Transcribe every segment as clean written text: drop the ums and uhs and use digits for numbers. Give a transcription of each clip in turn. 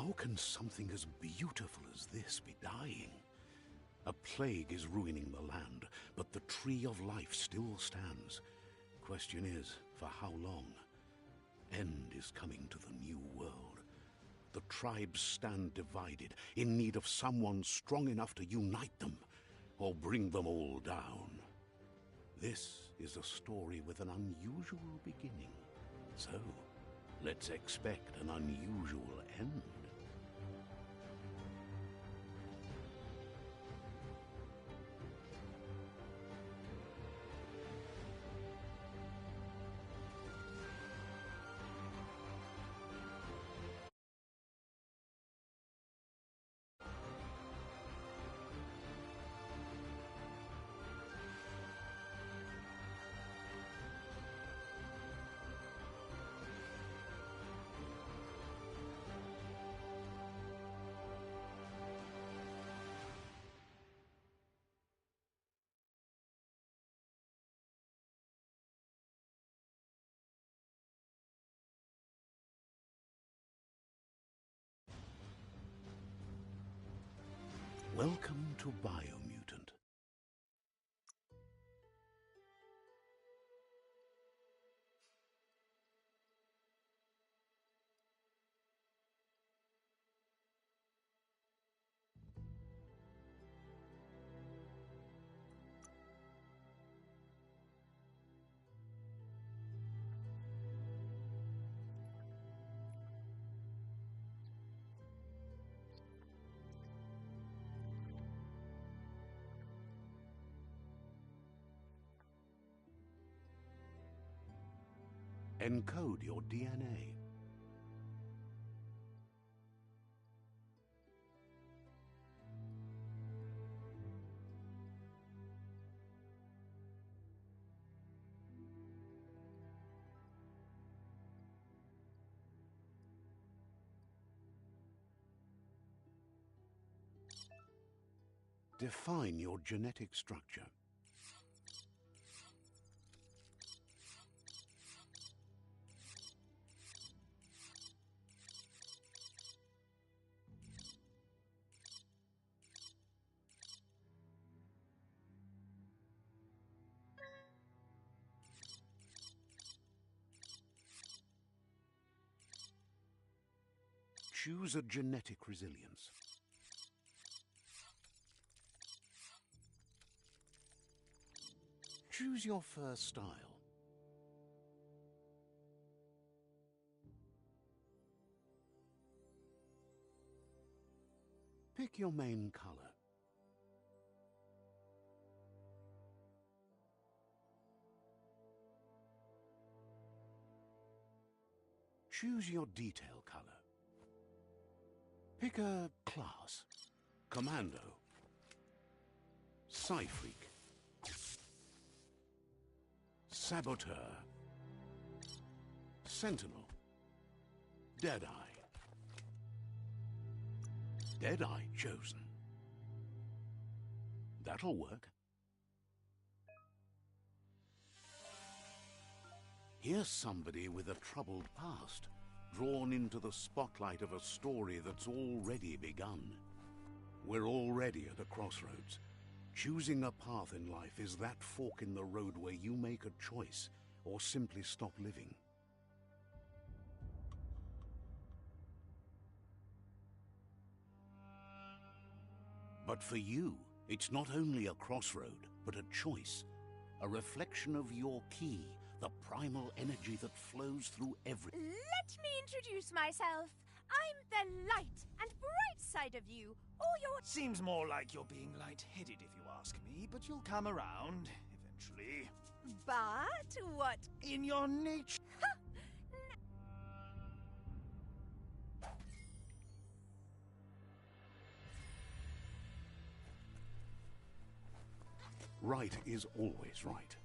How can something as beautiful as this be dying? A plague is ruining the land, but the tree of life still stands. Question is, for how long? End is coming to the new world. The tribes stand divided, in need of someone strong enough to unite them, or bring them all down. This is a story with an unusual beginning. So, let's expect an unusual end. Welcome to Biomutant. Encode your DNA. Define your genetic structure. Choose a genetic resilience. Choose your first style. Pick your main color. Choose your detail color. Pick a class. Commando. Psy-Freak. Saboteur. Sentinel. Deadeye. Deadeye chosen. That'll work. Here's somebody with a troubled past, drawn into the spotlight of a story that's already begun. We're already at a crossroads. Choosing a path in life is that fork in the road where you make a choice or simply stop living. But for you, it's not only a crossroad, but a choice. A reflection of your key, the primal energy that flows through every... Let me introduce myself. I'm the light and bright side of you, or your... Seems more like you're being light-headed if you ask me, but you'll come around, eventually. But what... In your nature... Right is always right.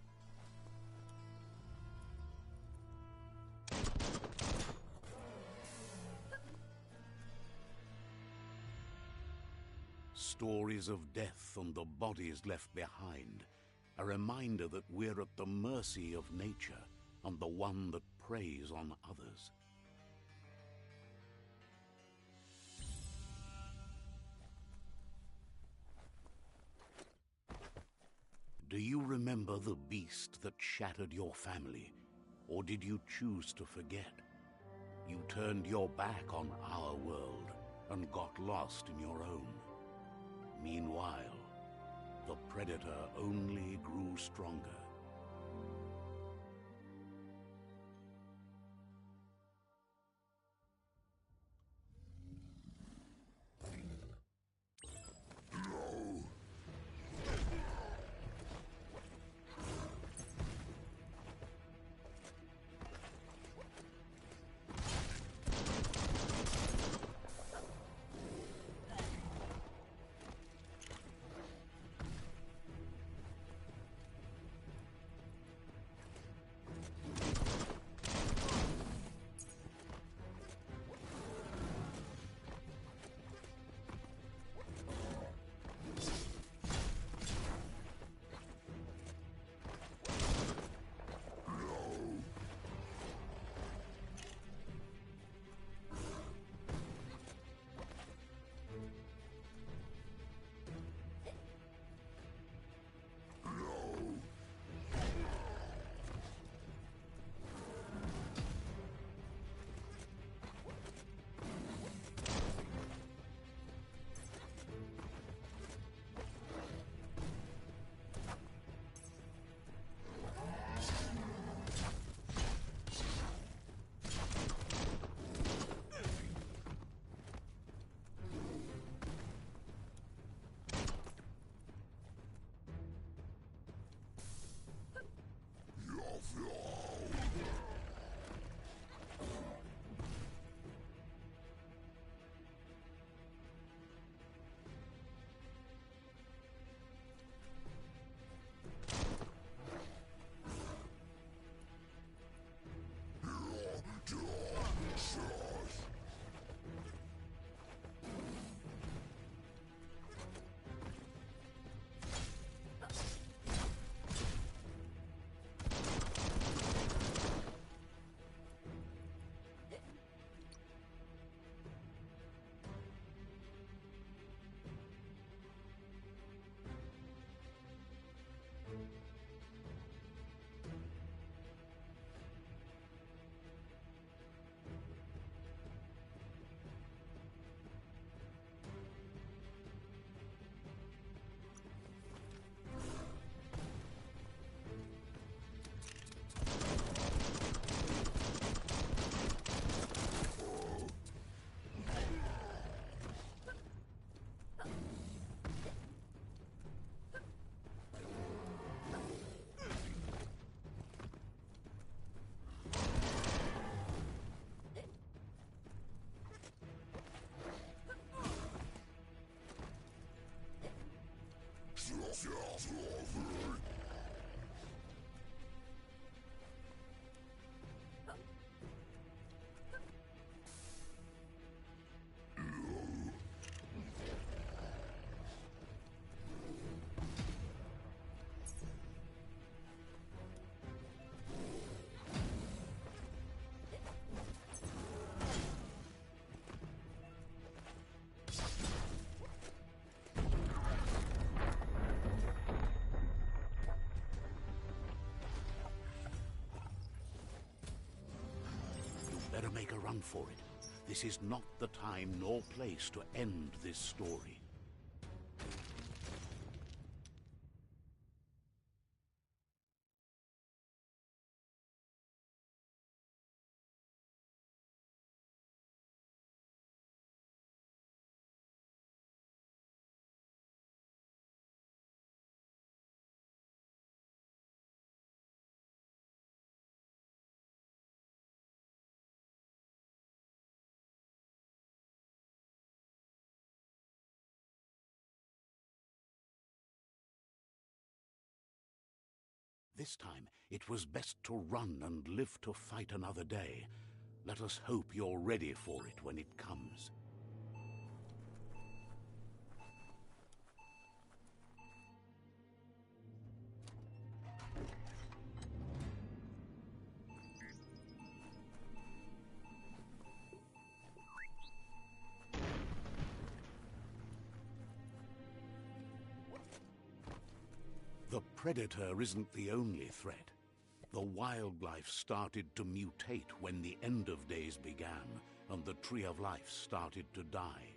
Stories of death and the bodies left behind, a reminder that we're at the mercy of nature and the one that preys on others. Do you remember the beast that shattered your family? Or did you choose to forget? You turned your back on our world and got lost in your own. Meanwhile, the Predator only grew stronger. Better make a run for it. This is not the time nor place to end this story. This time, it was best to run and live to fight another day. Let us hope you're ready for it when it comes. The predator isn't the only threat. The wildlife started to mutate when the end of days began, and the Tree of Life started to die.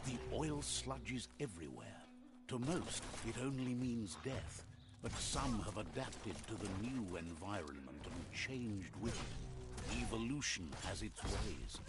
The oil sludges everywhere. To most, it only means death, but some have adapted to the new environment and changed with it. Evolution has its ways.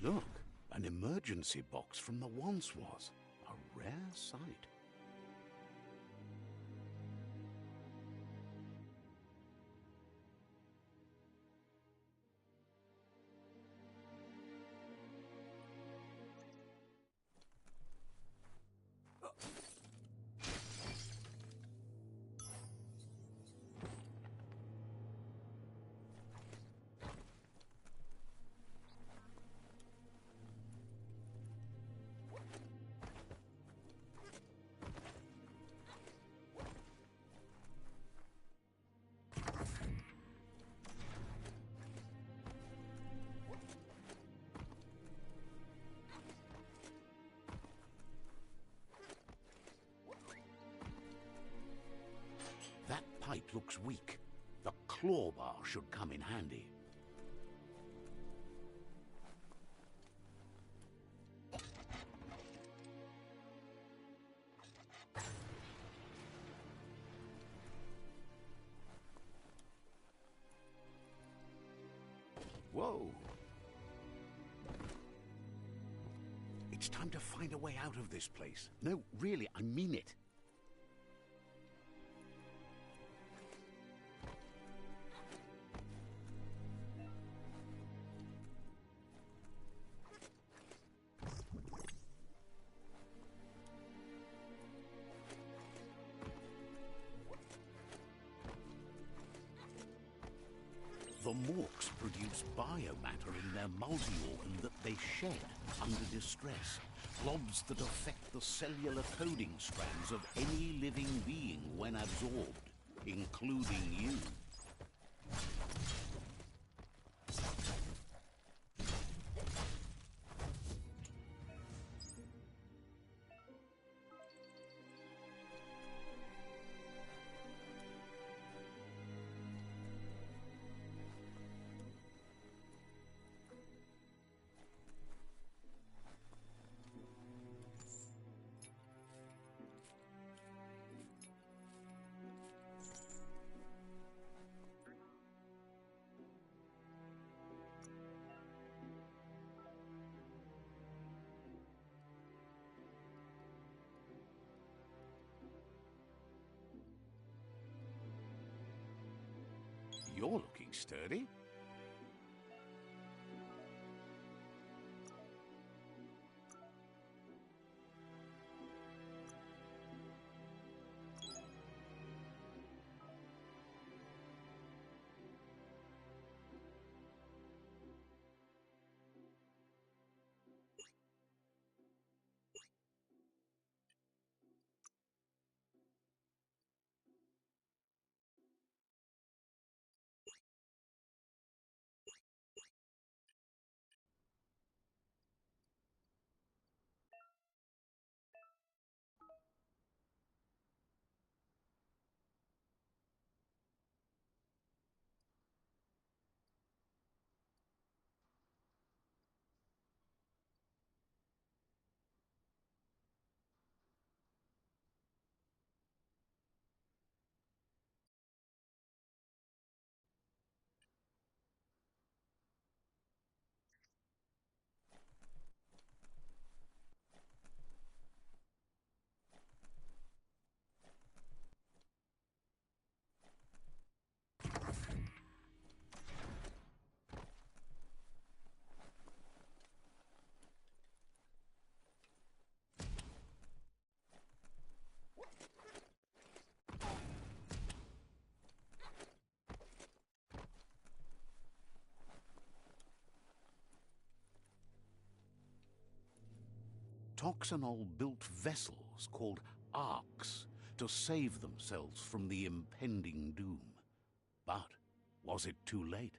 Look, an emergency box from the once was. A rare sight. That pipe looks weak. The claw bar should come in handy. Whoa! It's time to find a way out of this place. No, really, I mean it. The morks produce biomatter in their multi-organ that they shed under distress. Blobs that affect the cellular coding strands of any living being when absorbed, including you. You're looking sturdy. Toxanol built vessels called arks to save themselves from the impending doom. But was it too late?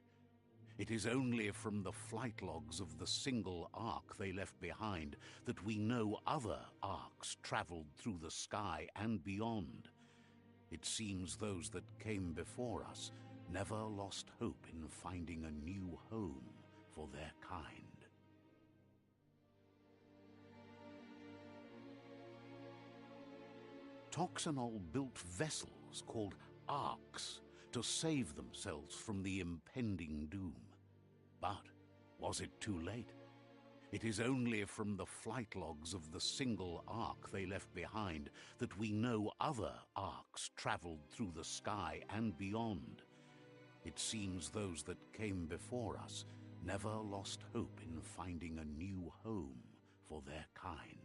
It is only from the flight logs of the single ark they left behind that we know other arks traveled through the sky and beyond. It seems those that came before us never lost hope in finding a new home for their kind. Toxanol built vessels called arks to save themselves from the impending doom. But was it too late? It is only from the flight logs of the single ark they left behind that we know other arks traveled through the sky and beyond. It seems those that came before us never lost hope in finding a new home for their kind.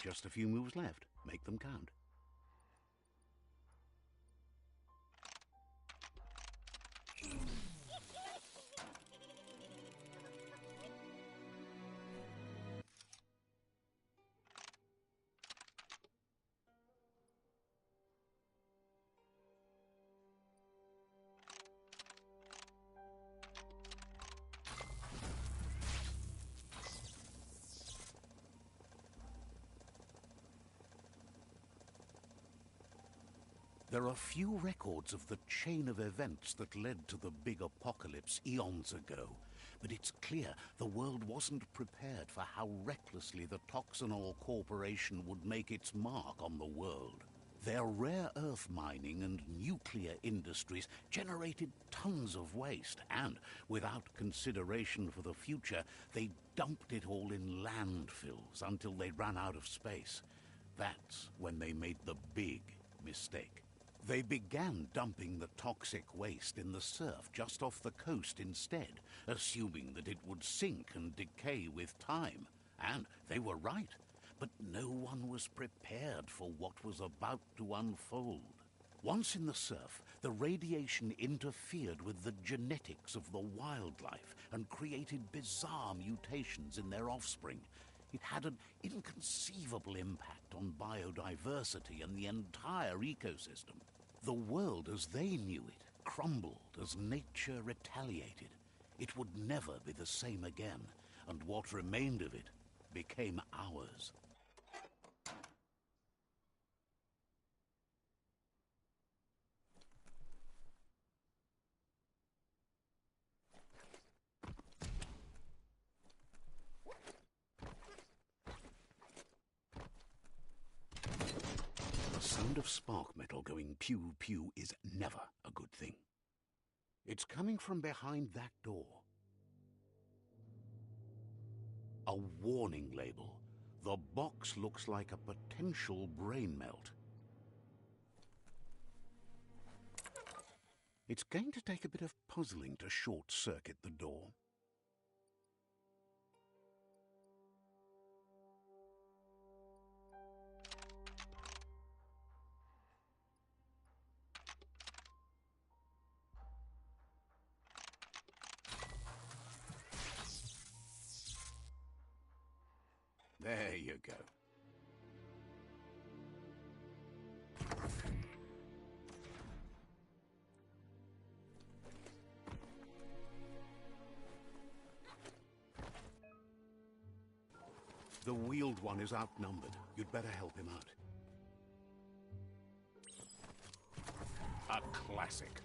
Just a few moves left. Make them count. There are few records of the chain of events that led to the big apocalypse eons ago, but it's clear the world wasn't prepared for how recklessly the Toxanol Corporation would make its mark on the world. Their rare earth mining and nuclear industries generated tons of waste, and without consideration for the future, they dumped it all in landfills until they ran out of space. That's when they made the big mistake. They began dumping the toxic waste in the surf just off the coast instead, assuming that it would sink and decay with time. And they were right, but no one was prepared for what was about to unfold. Once in the surf, the radiation interfered with the genetics of the wildlife and created bizarre mutations in their offspring. It had an inconceivable impact on biodiversity and the entire ecosystem. The world as they knew it crumbled as nature retaliated. It would never be the same again, and what remained of it became ours. The sound of spark metal going pew-pew is never a good thing. It's coming from behind that door. A warning label. The box looks like a potential brain melt. It's going to take a bit of puzzling to short-circuit the door. There you go. The wheeled one is outnumbered. You'd better help him out. A classic.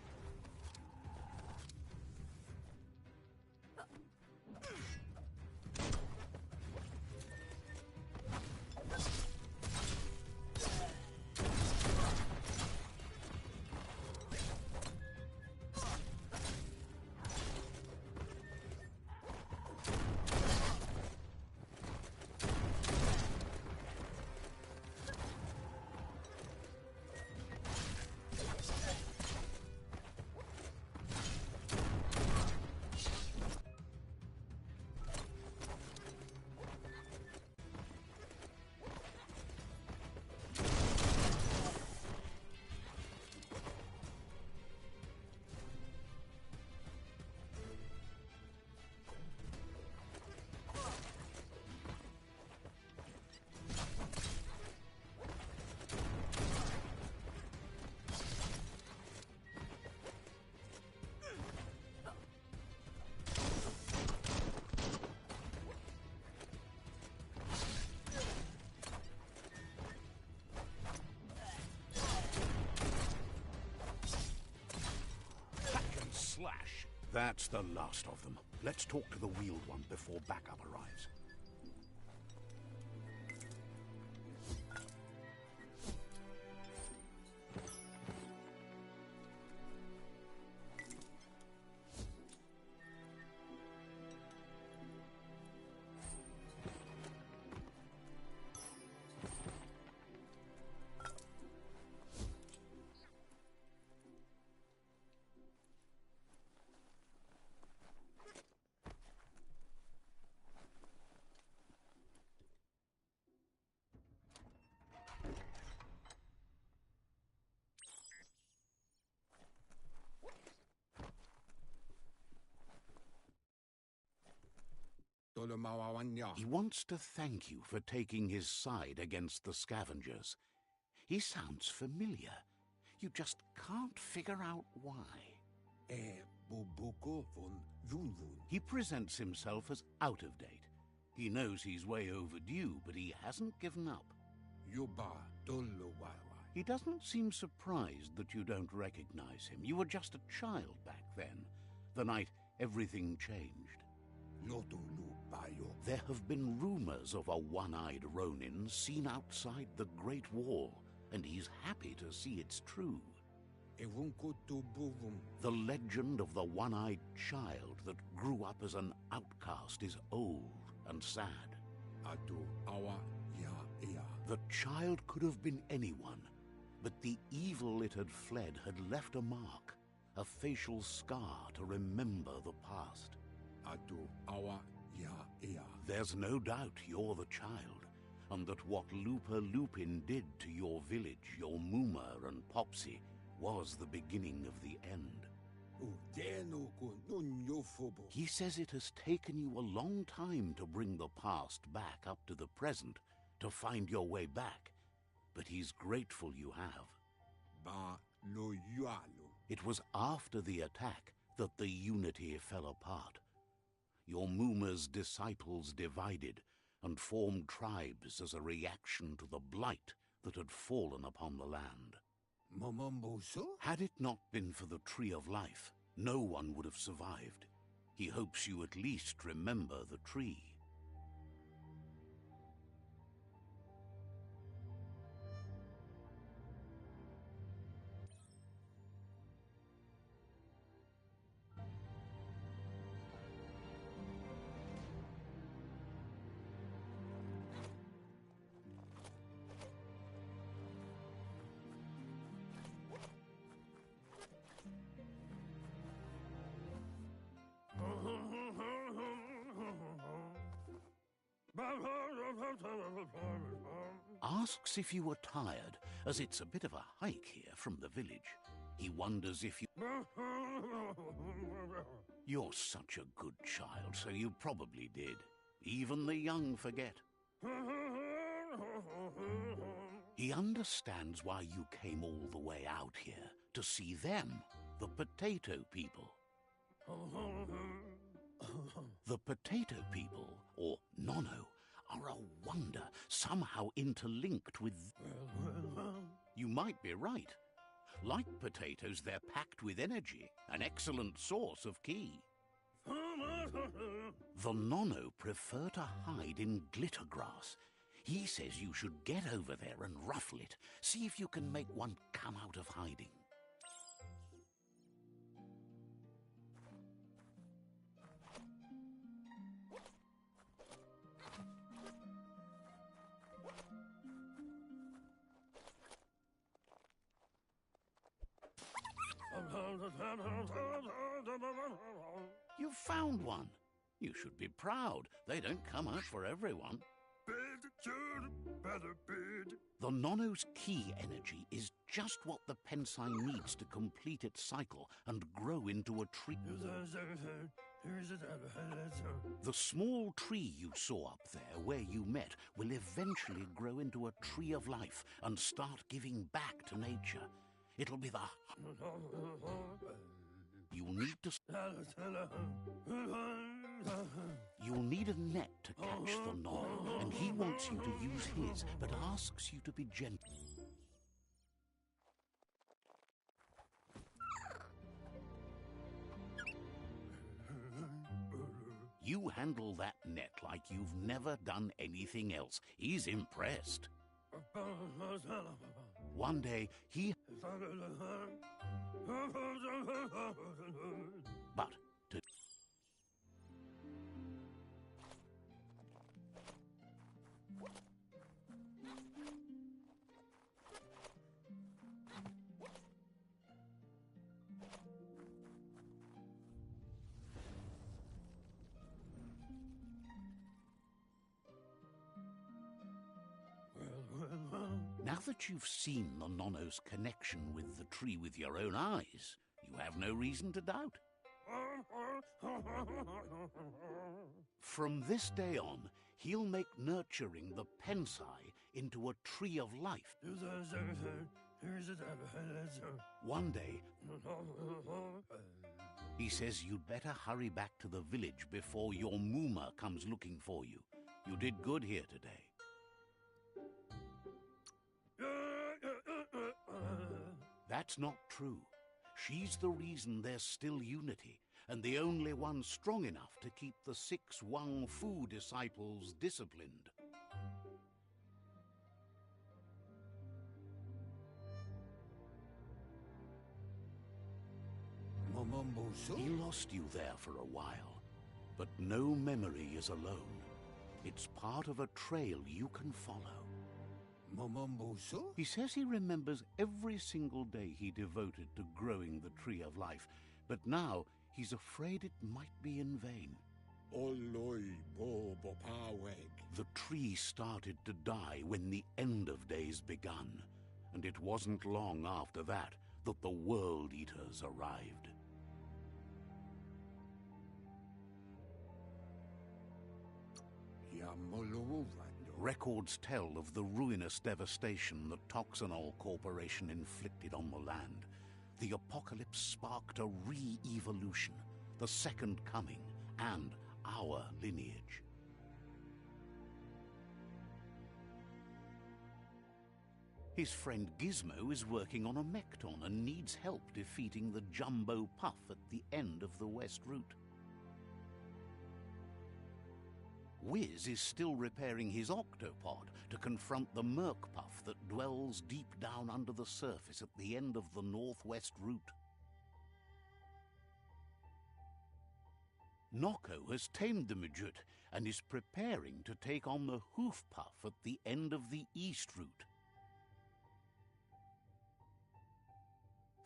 That's the last of them. Let's talk to the wheeled one before backup arrives. He wants to thank you for taking his side against the scavengers. He sounds familiar. You just can't figure out why. He presents himself as out of date. He knows he's way overdue, but he hasn't given up. He doesn't seem surprised that you don't recognize him. You were just a child back then, the night everything changed. There have been rumors of a one-eyed Ronin seen outside the Great Wall, and he's happy to see it's true. The legend of the one-eyed child that grew up as an outcast is old and sad. The child could have been anyone, but the evil it had fled had left a mark, a facial scar to remember the past. There's no doubt you're the child, and that what Looper Lupin did to your village, your Moomer and Popsy, was the beginning of the end. He says it has taken you a long time to bring the past back up to the present, to find your way back, but he's grateful you have. It was after the attack that the Unity fell apart. Your Moomer's disciples divided and formed tribes as a reaction to the blight that had fallen upon the land. Had it not been for the Tree of Life, no one would have survived. He hopes you at least remember the tree. Asks if you were tired, as it's a bit of a hike here from the village. He wonders if you... You're such a good child, so you probably did. Even the young forget. He understands why you came all the way out here, to see them, the potato people. The potato people, or Nono, are a wonder, somehow interlinked with... You might be right. Like potatoes, they're packed with energy, an excellent source of ki. The Nono prefer to hide in glitter grass. He says you should get over there and ruffle it. See if you can make one come out of hiding. You found one. You should be proud. They don't come out for everyone. The Nono's ki energy is just what the Pensai needs to complete its cycle and grow into a tree. The small tree you saw up there where you met will eventually grow into a tree of life and start giving back to nature. It'll be the... You'll need a net to catch the Nono, and he wants you to use his, but asks you to be gentle. You handle that net like you've never done anything else. He's impressed. One day, But to... Now that you've seen the Nonno's connection with the tree with your own eyes, you have no reason to doubt. From this day on, he'll make nurturing the Pensai into a tree of life. One day, he says you'd better hurry back to the village before your Mooma comes looking for you. You did good here today. That's not true. She's the reason there's still unity, and the only one strong enough to keep the 6 Wang Fu disciples disciplined. He lost you there for a while, but no memory is alone. It's part of a trail you can follow. He says he remembers every single day he devoted to growing the Tree of Life, but now he's afraid it might be in vain. The tree started to die when the end of days begun, and it wasn't long after that that the World Eaters arrived. Records tell of the ruinous devastation the Toxanol Corporation inflicted on the land. The apocalypse sparked a re-evolution, the Second Coming, and our lineage. His friend Gizmo is working on a Mekton and needs help defeating the Jumbo Puff at the end of the West Route. Wiz is still repairing his octopod to confront the Merc Puff that dwells deep down under the surface at the end of the Northwest Route. Nocco has tamed the Midget and is preparing to take on the Hoof Puff at the end of the East Route.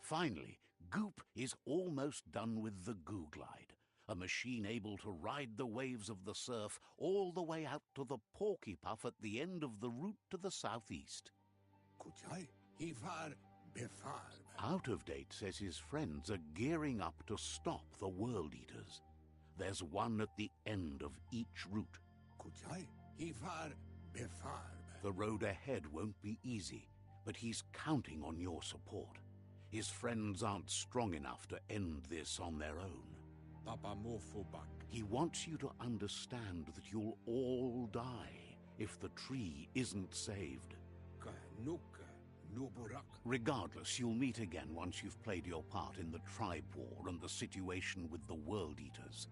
Finally, Goop is almost done with the Goo Glide, a machine able to ride the waves of the surf all the way out to the Porky Puff at the end of the route to the southeast. Out of Date says his friends are gearing up to stop the World Eaters. There's one at the end of each route. The road ahead won't be easy, but he's counting on your support. His friends aren't strong enough to end this on their own. He wants you to understand that you'll all die if the tree isn't saved. Regardless, you'll meet again once you've played your part in the tribe war and the situation with the World Eaters.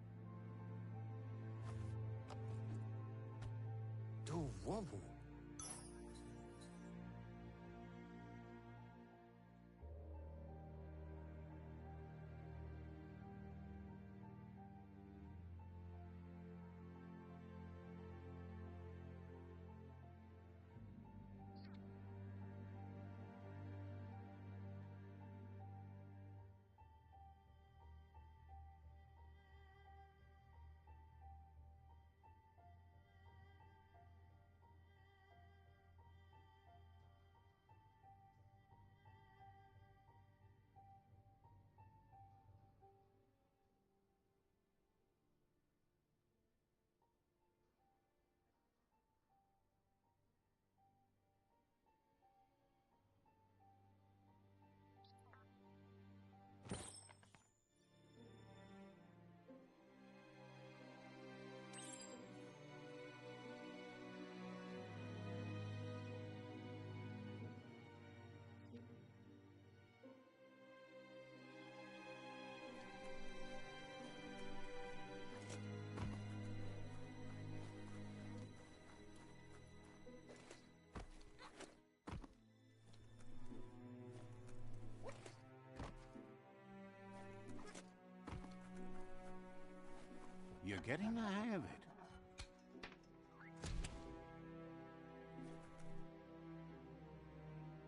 getting the hang of it.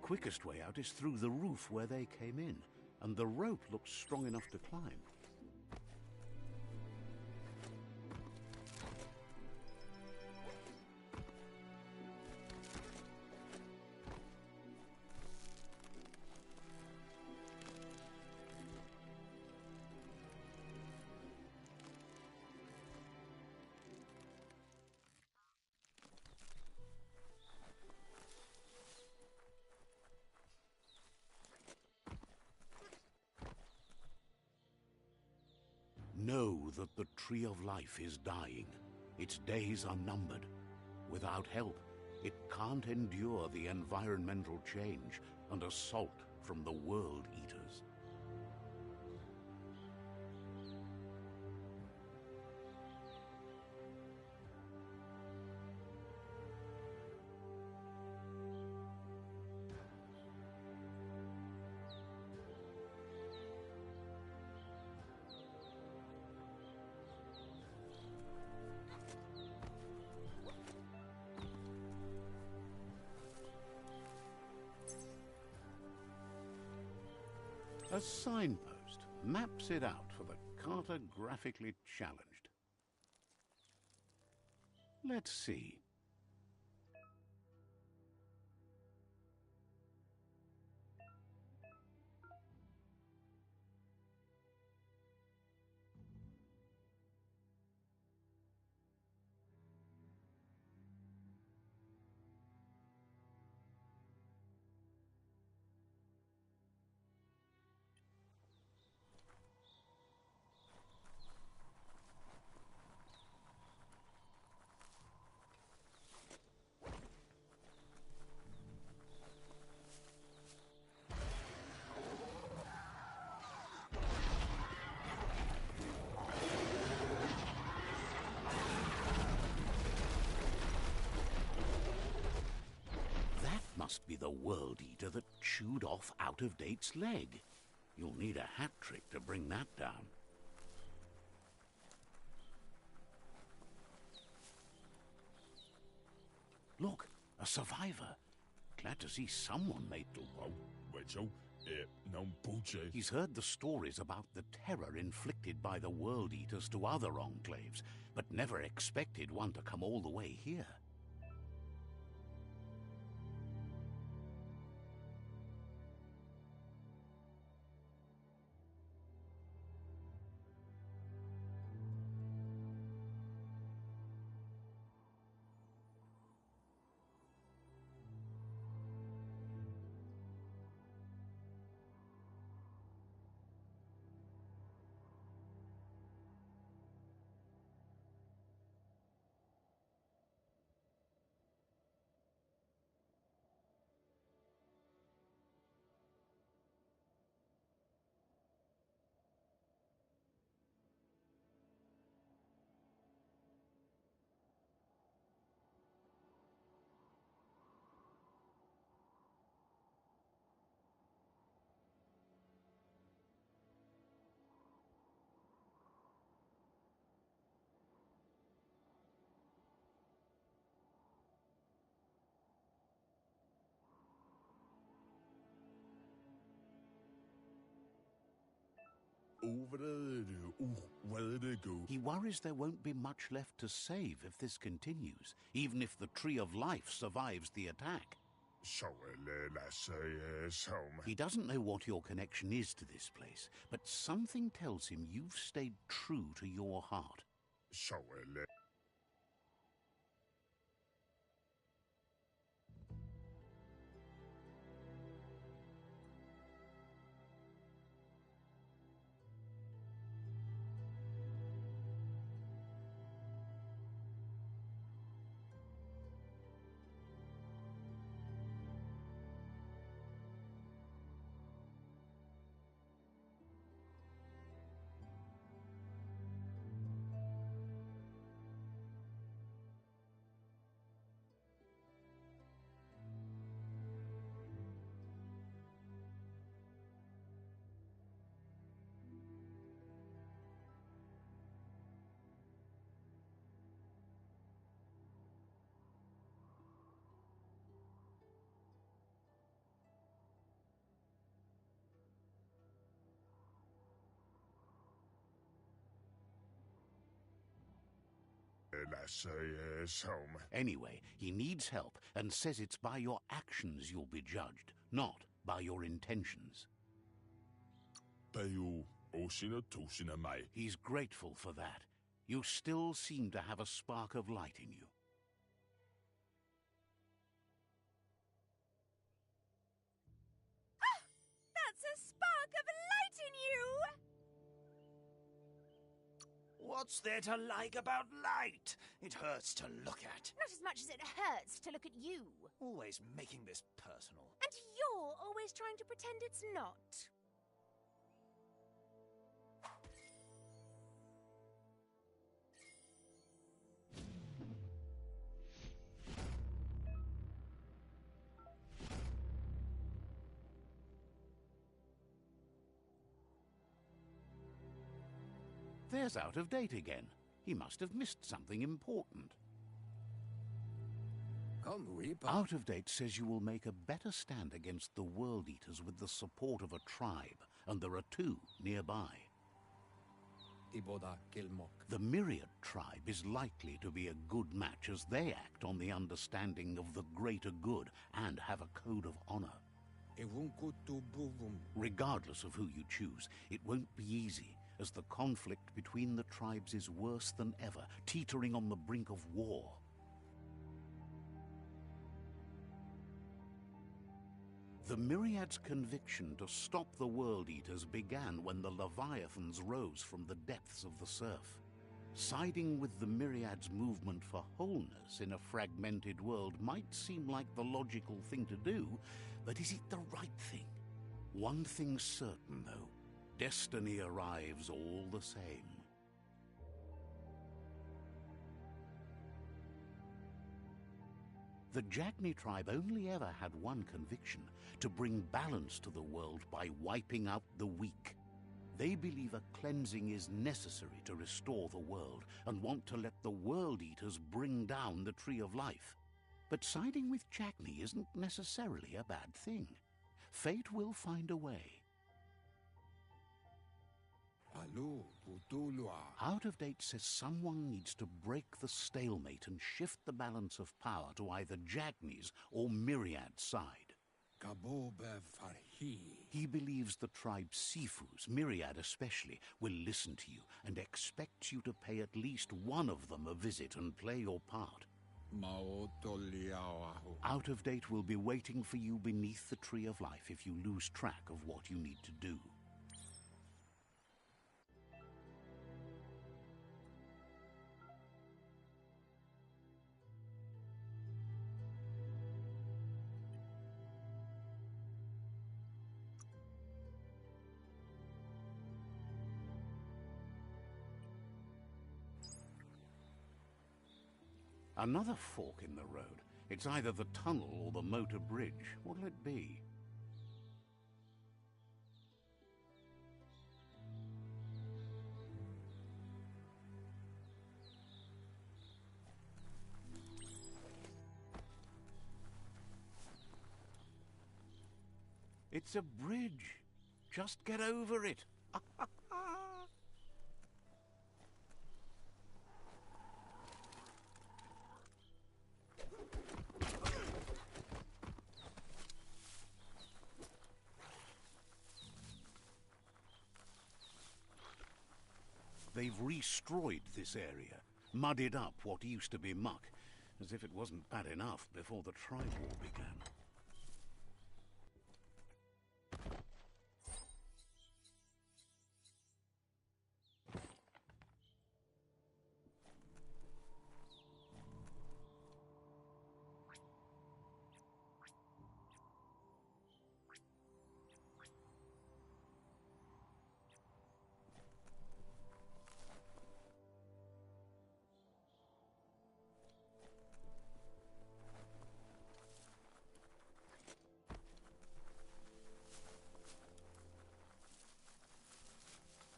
Quickest way out is through the roof where they came in, and the rope looks strong enough to climb. Know that the Tree of Life is dying. Its days are numbered. Without help, it can't endure the environmental change and assault from the World Eaters. A signpost maps it out for the cartographically challenged. Let's see. Must be the World Eater that chewed off Out-of-Date's leg. You'll need a hat trick to bring that down. Look, a survivor. Glad to see someone made the... He's heard the stories about the terror inflicted by the World Eaters to other enclaves, but never expected one to come all the way here. He worries there won't be much left to save if this continues, even if the Tree of Life survives the attack. He doesn't know what your connection is to this place, but something tells him you've stayed true to your heart. Anyway, he needs help and says it's by your actions you'll be judged, not by your intentions. He's grateful for that. You still seem to have a spark of light in you. That's a spark of light in you! What's there to like about light? It hurts to look at. Not as much as it hurts to look at you. Always making this personal. And you're always trying to pretend it's not. There's Out of Date again. He must have missed something important. Out of Date says you will make a better stand against the World Eaters with the support of a tribe, and there are 2 nearby. The Myriad tribe is likely to be a good match as they act on the understanding of the greater good and have a code of honor. Regardless of who you choose, it won't be easy, as the conflict between the tribes is worse than ever, teetering on the brink of war. The Myriad's conviction to stop the World Eaters began when the Leviathans rose from the depths of the surf. Siding with the Myriad's movement for wholeness in a fragmented world might seem like the logical thing to do, but is it the right thing? One thing's certain, though. Destiny arrives all the same. The Jagni tribe only ever had one conviction: to bring balance to the world by wiping out the weak. They believe a cleansing is necessary to restore the world, and want to let the World Eaters bring down the Tree of Life. But siding with Jagni isn't necessarily a bad thing. Fate will find a way. Out of Date says someone needs to break the stalemate and shift the balance of power to either Jagni's or Myriad's side. He believes the tribe's Sifus, Myriad especially, will listen to you and expects you to pay at least one of them a visit and play your part. Out of Date will be waiting for you beneath the Tree of Life if you lose track of what you need to do. Another fork in the road. It's either the tunnel or the motor bridge. What'll it be? It's a bridge. Just get over it. They've destroyed this area, muddied up what used to be muck, as if it wasn't bad enough before the tribe war began.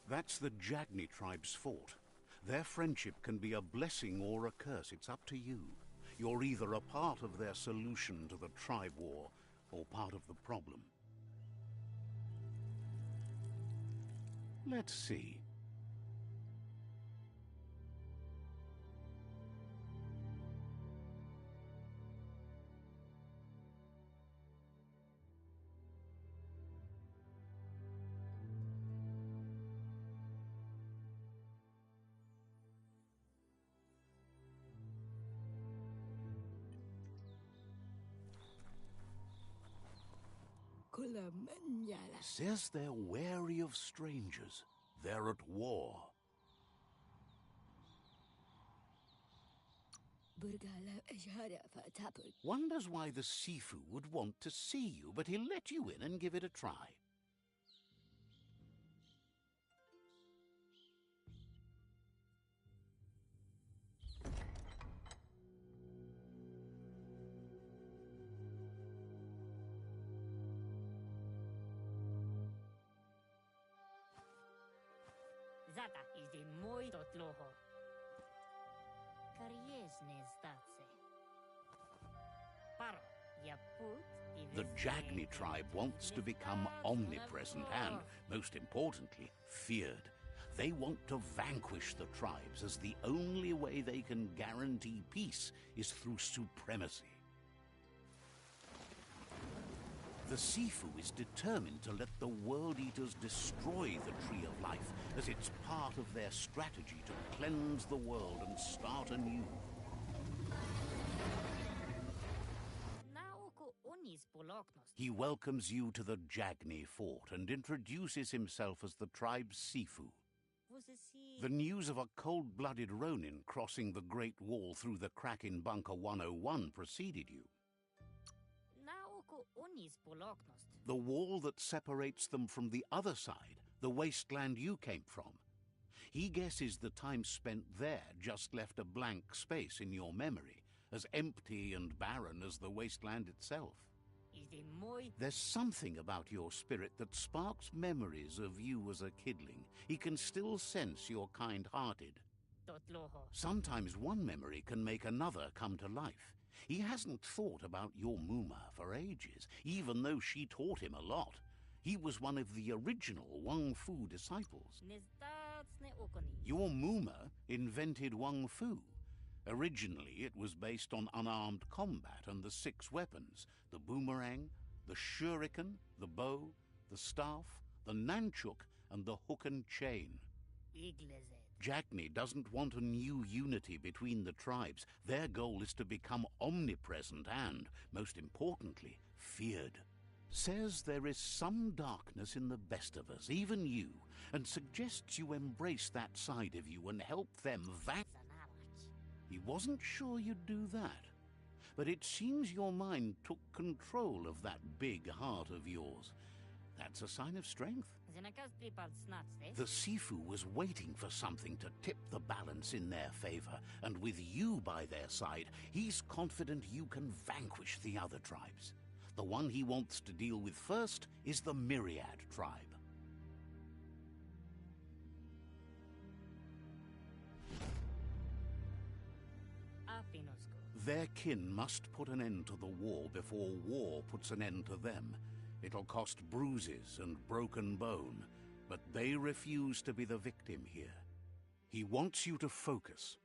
That's the Jagni tribe's fort. Their friendship can be a blessing or a curse. It's up to you. You're either a part of their solution to the tribe war, or part of the problem. Let's see. Says they're wary of strangers. They're at war. Wonders why the Sifu would want to see you, but he'll let you in and give it a try. Zata is the muy totloho. Kariesne zdatse. Paro, ya put The Jagni tribe wants to become omnipresent and, most importantly, feared. They want to vanquish the tribes, as the only way they can guarantee peace is through supremacy. The Sifu is determined to let the World Eaters destroy the Tree of Life, as it's part of their strategy to cleanse the world and start anew. He welcomes you to the Jagni fort and introduces himself as the tribe's Sifu. The news of a cold-blooded Ronin crossing the Great Wall through the crack in Bunker 101 preceded you. The wall that separates them from the other side, the wasteland you came from. He guesses the time spent there just left a blank space in your memory, as empty and barren as the wasteland itself. There's something about your spirit that sparks memories of you as a kidling. He can still sense you're kind-hearted. Sometimes one memory can make another come to life. He hasn't thought about your Muma for ages, even though she taught him a lot. He was one of the original Wang Fu disciples. Your Muma invented Wang Fu. Originally, it was based on unarmed combat and the 6 weapons: the boomerang, the shuriken, the bow, the staff, the nunchuk, and the hook and chain. Jagni doesn't want a new unity between the tribes. Their goal is to become omnipresent and, most importantly, feared. Says there is some darkness in the best of us, even you, and suggests you embrace that side of you and help them He wasn't sure you'd do that, but it seems your mind took control of that big heart of yours. That's a sign of strength. The Sifu was waiting for something to tip the balance in their favor, and with you by their side, he's confident you can vanquish the other tribes. The one he wants to deal with first is the Myriad tribe. Their kin must put an end to the war before war puts an end to them. It'll cost bruises and broken bone, but they refuse to be the victim here. He wants you to focus.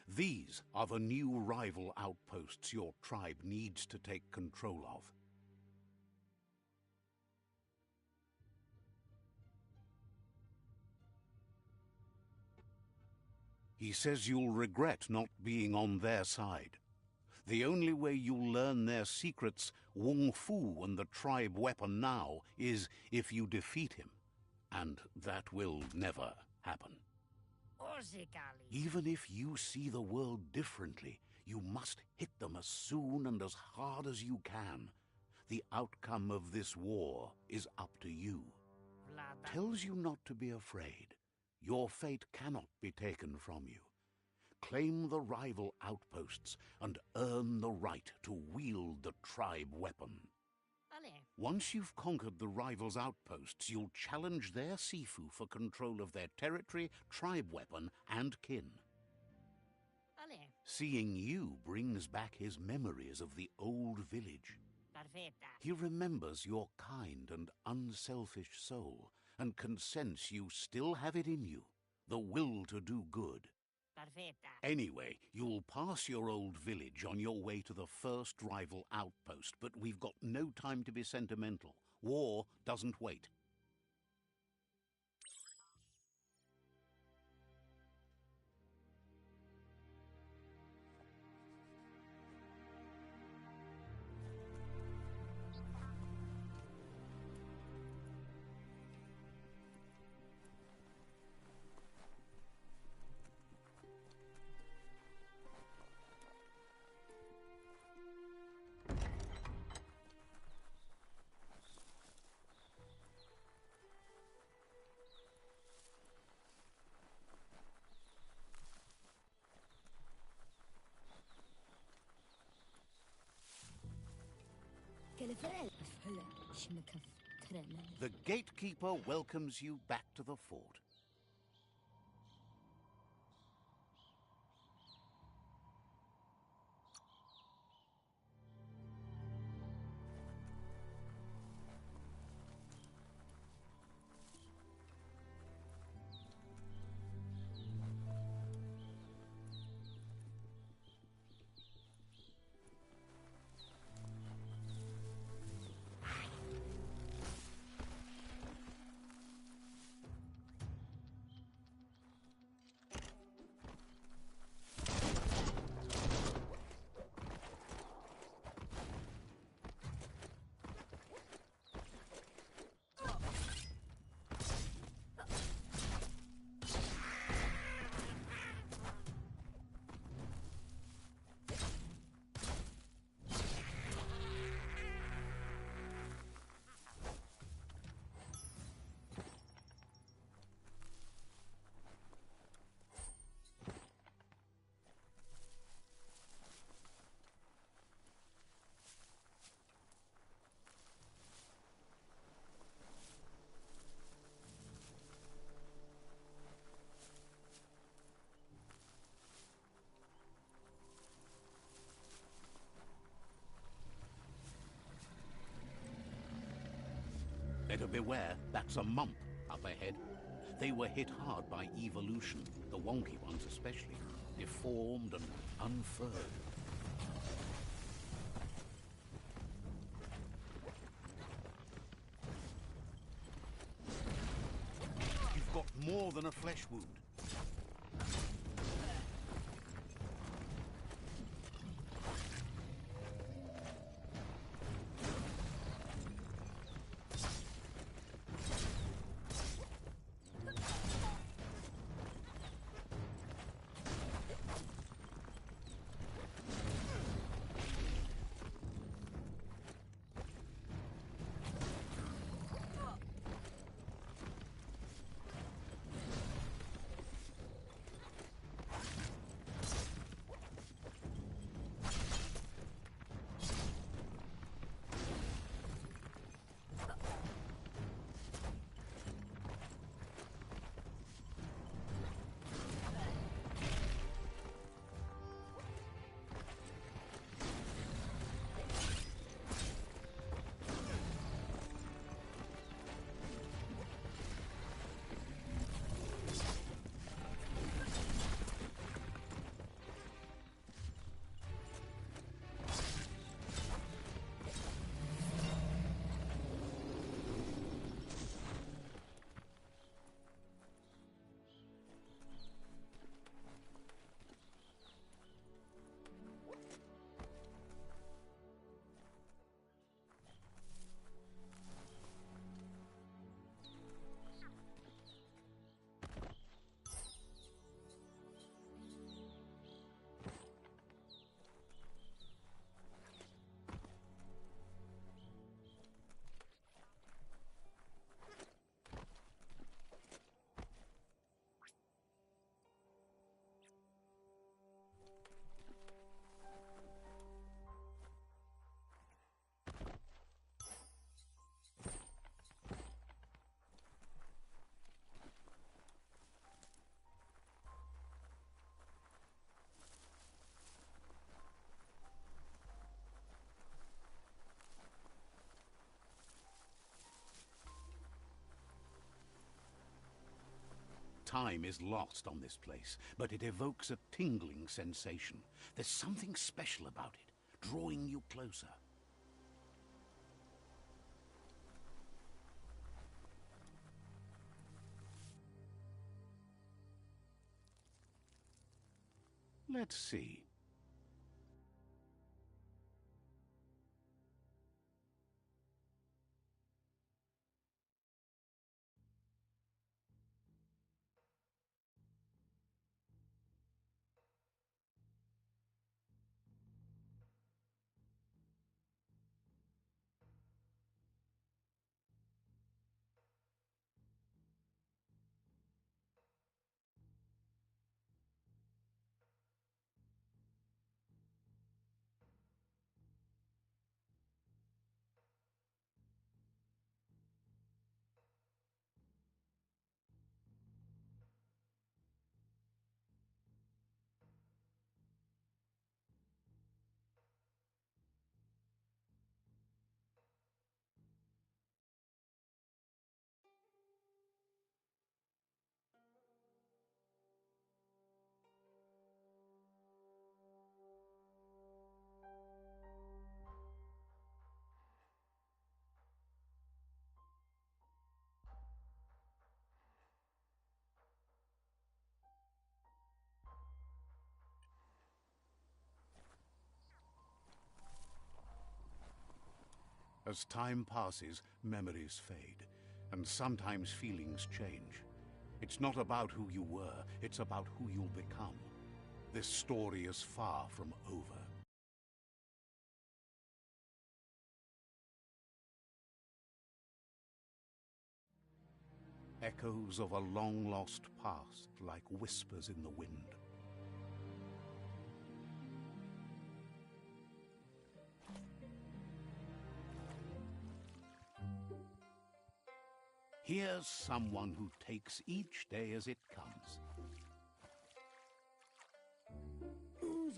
These are the new rival outposts your tribe needs to take control of. He says you'll regret not being on their side. The only way you'll learn their secrets, Wung Fu and the tribe weapon now, is if you defeat him. And that will never happen. Even if you see the world differently, you must hit them as soon and as hard as you can. The outcome of this war is up to you. Tells you not to be afraid. Your fate cannot be taken from you. Claim the rival outposts and earn the right to wield the tribe weapon. Once you've conquered the rivals' outposts, you'll challenge their Sifu for control of their territory, tribe weapon, and kin. Seeing you brings back his memories of the old village. He remembers your kind and unselfish soul, and can sense you still have it in you, the will to do good. Anyway, you'll pass your old village on your way to the first rival outpost, but we've got no time to be sentimental. War doesn't wait. The gatekeeper welcomes you back to the fort. Better beware, that's a mump up ahead. They were hit hard by evolution, the wonky ones especially, deformed and unfurred. You've got more than a flesh wound. Time is lost on this place, but it evokes a tingling sensation. There's something special about it, drawing you closer. Let's see. As time passes, memories fade, and sometimes feelings change. It's not about who you were, it's about who you'll become. This story is far from over. Echoes of a long-lost past, like whispers in the wind. Here's someone who takes each day as it comes.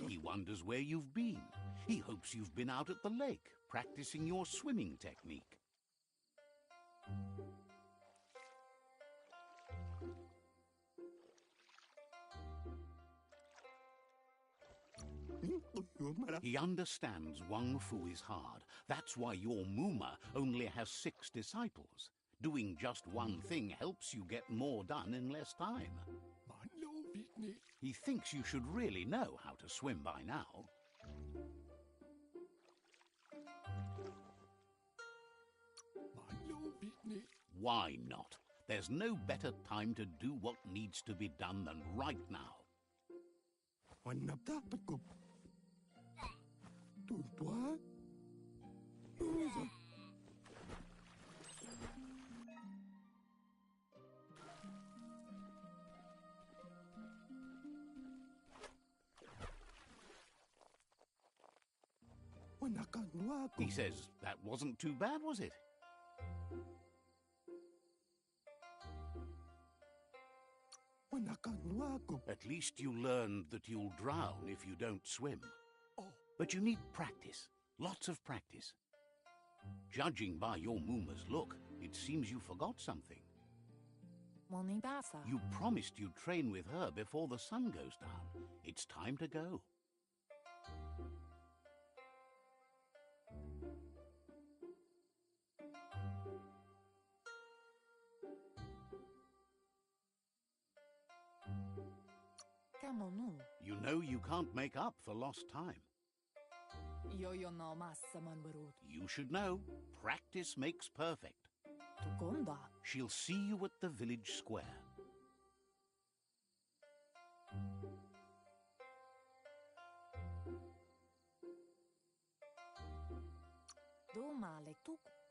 He wonders where you've been. He hopes you've been out at the lake, practicing your swimming technique. He understands Wang Fu is hard. That's why your Muma only has 6 disciples. Doing just one thing helps you get more done in less time. He thinks you should really know how to swim by now. Why not? There's no better time to do what needs to be done than right now. He says, that wasn't too bad, was it? At least you learned that you'll drown if you don't swim. But you need practice, lots of practice. Judging by your Muma's look, it seems you forgot something. You promised you'd train with her before the sun goes down. It's time to go. You know you can't make up for lost time. You should know, practice makes perfect. She'll see you at the village square.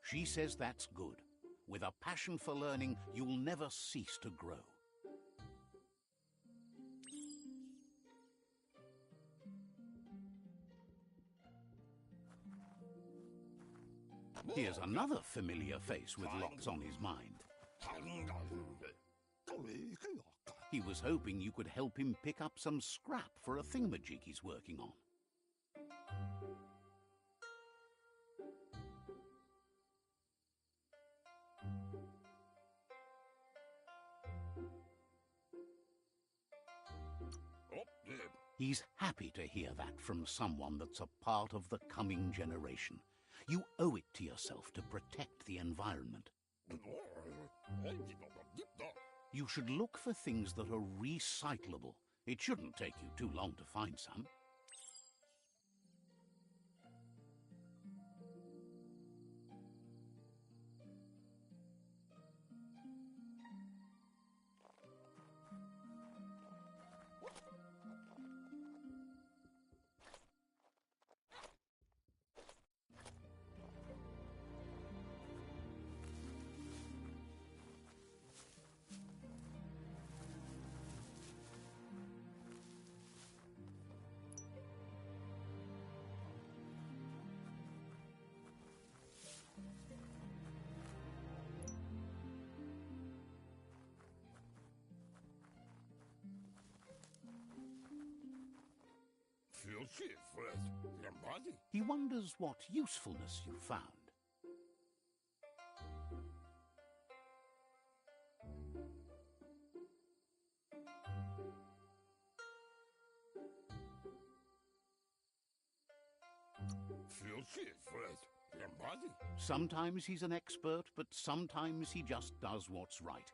She says that's good. With a passion for learning, you'll never cease to grow. Here's another familiar face with lots on his mind. He was hoping you could help him pick up some scrap for a thingamajig he's working on. He's happy to hear that from someone that's a part of the coming generation. You owe it to yourself to protect the environment. You should look for things that are recyclable. It shouldn't take you too long to find some. He wonders what usefulness you found. Sometimes he's an expert, but sometimes he just does what's right.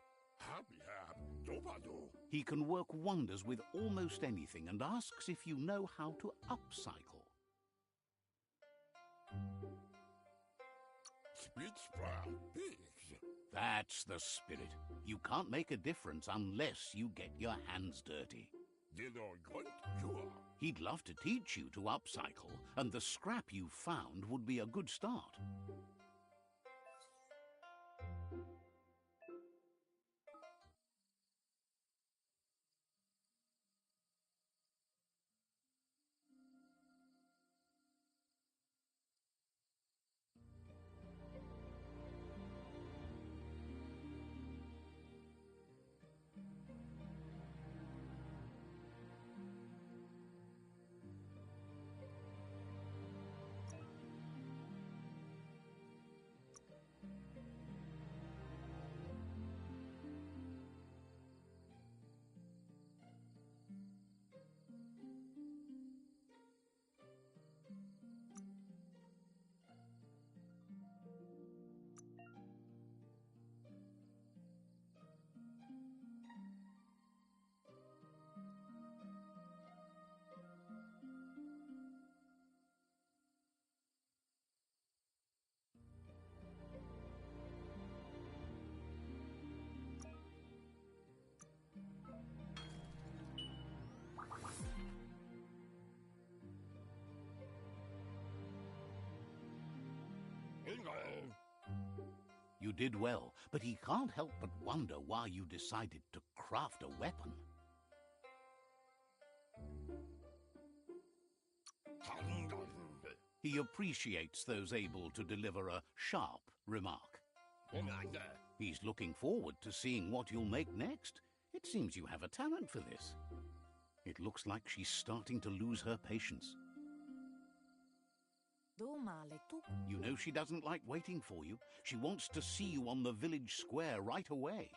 He can work wonders with almost anything and asks if you know how to upcycle. That's the spirit. You can't make a difference unless you get your hands dirty. He'd love to teach you to upcycle, and the scrap you found would be a good start. You did well, but he can't help but wonder why you decided to craft a weapon. He appreciates those able to deliver a sharp remark. He's looking forward to seeing what you'll make next. It seems you have a talent for this. It looks like she's starting to lose her patience. You know she doesn't like waiting for you. She wants to see you on the village square right away.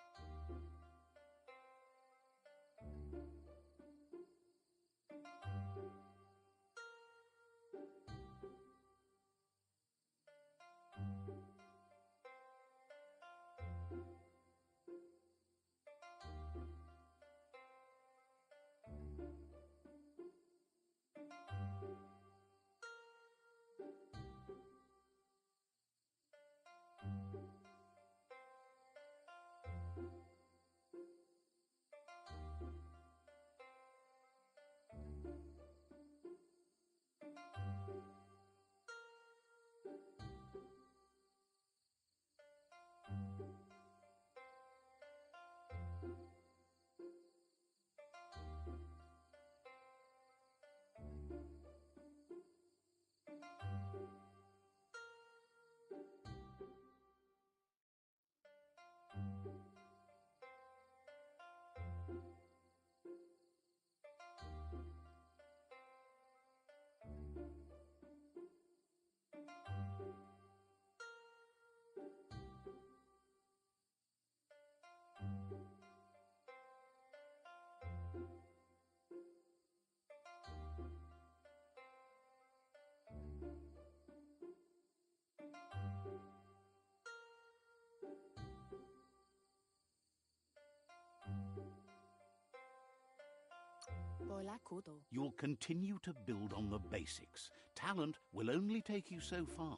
You'll continue to build on the basics. Talent will only take you so far.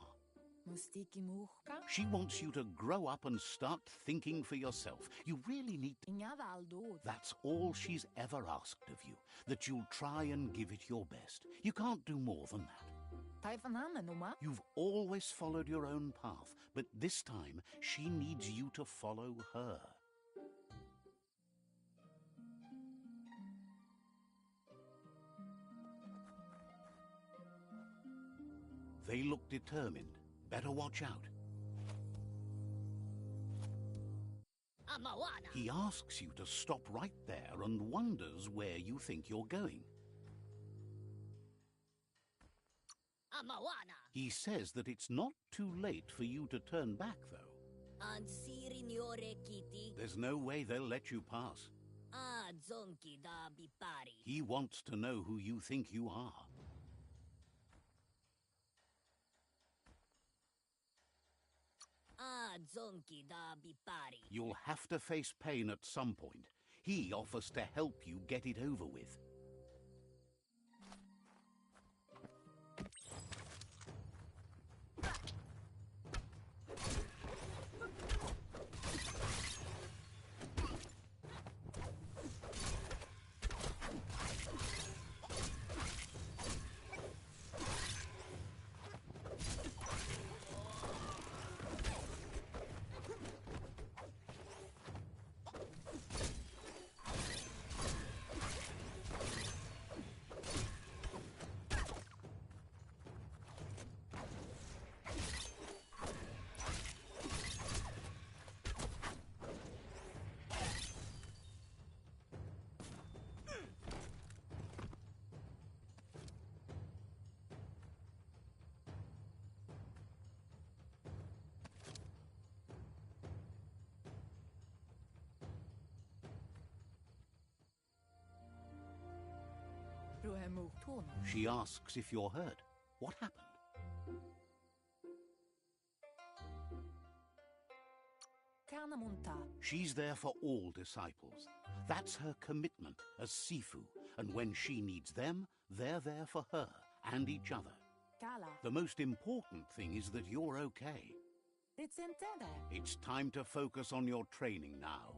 She wants you to grow up and start thinking for yourself. You really need to... That's all she's ever asked of you, that you'll try and give it your best. You can't do more than that. You've always followed your own path, but this time she needs you to follow her. They look determined. Better watch out. He asks you to stop right there and wonders where you think you're going. He says that it's not too late for you to turn back, though. There's no way they'll let you pass. He wants to know who you think you are. You'll have to face pain at some point. He offers to help you get it over with. Biomutant. She asks if you're hurt. What happened? Kanamunta. She's there for all disciples. That's her commitment as Sifu, and when she needs them, they're there for her and each other. Kala. The most important thing is that you're okay. It's intended. It's time to focus on your training now.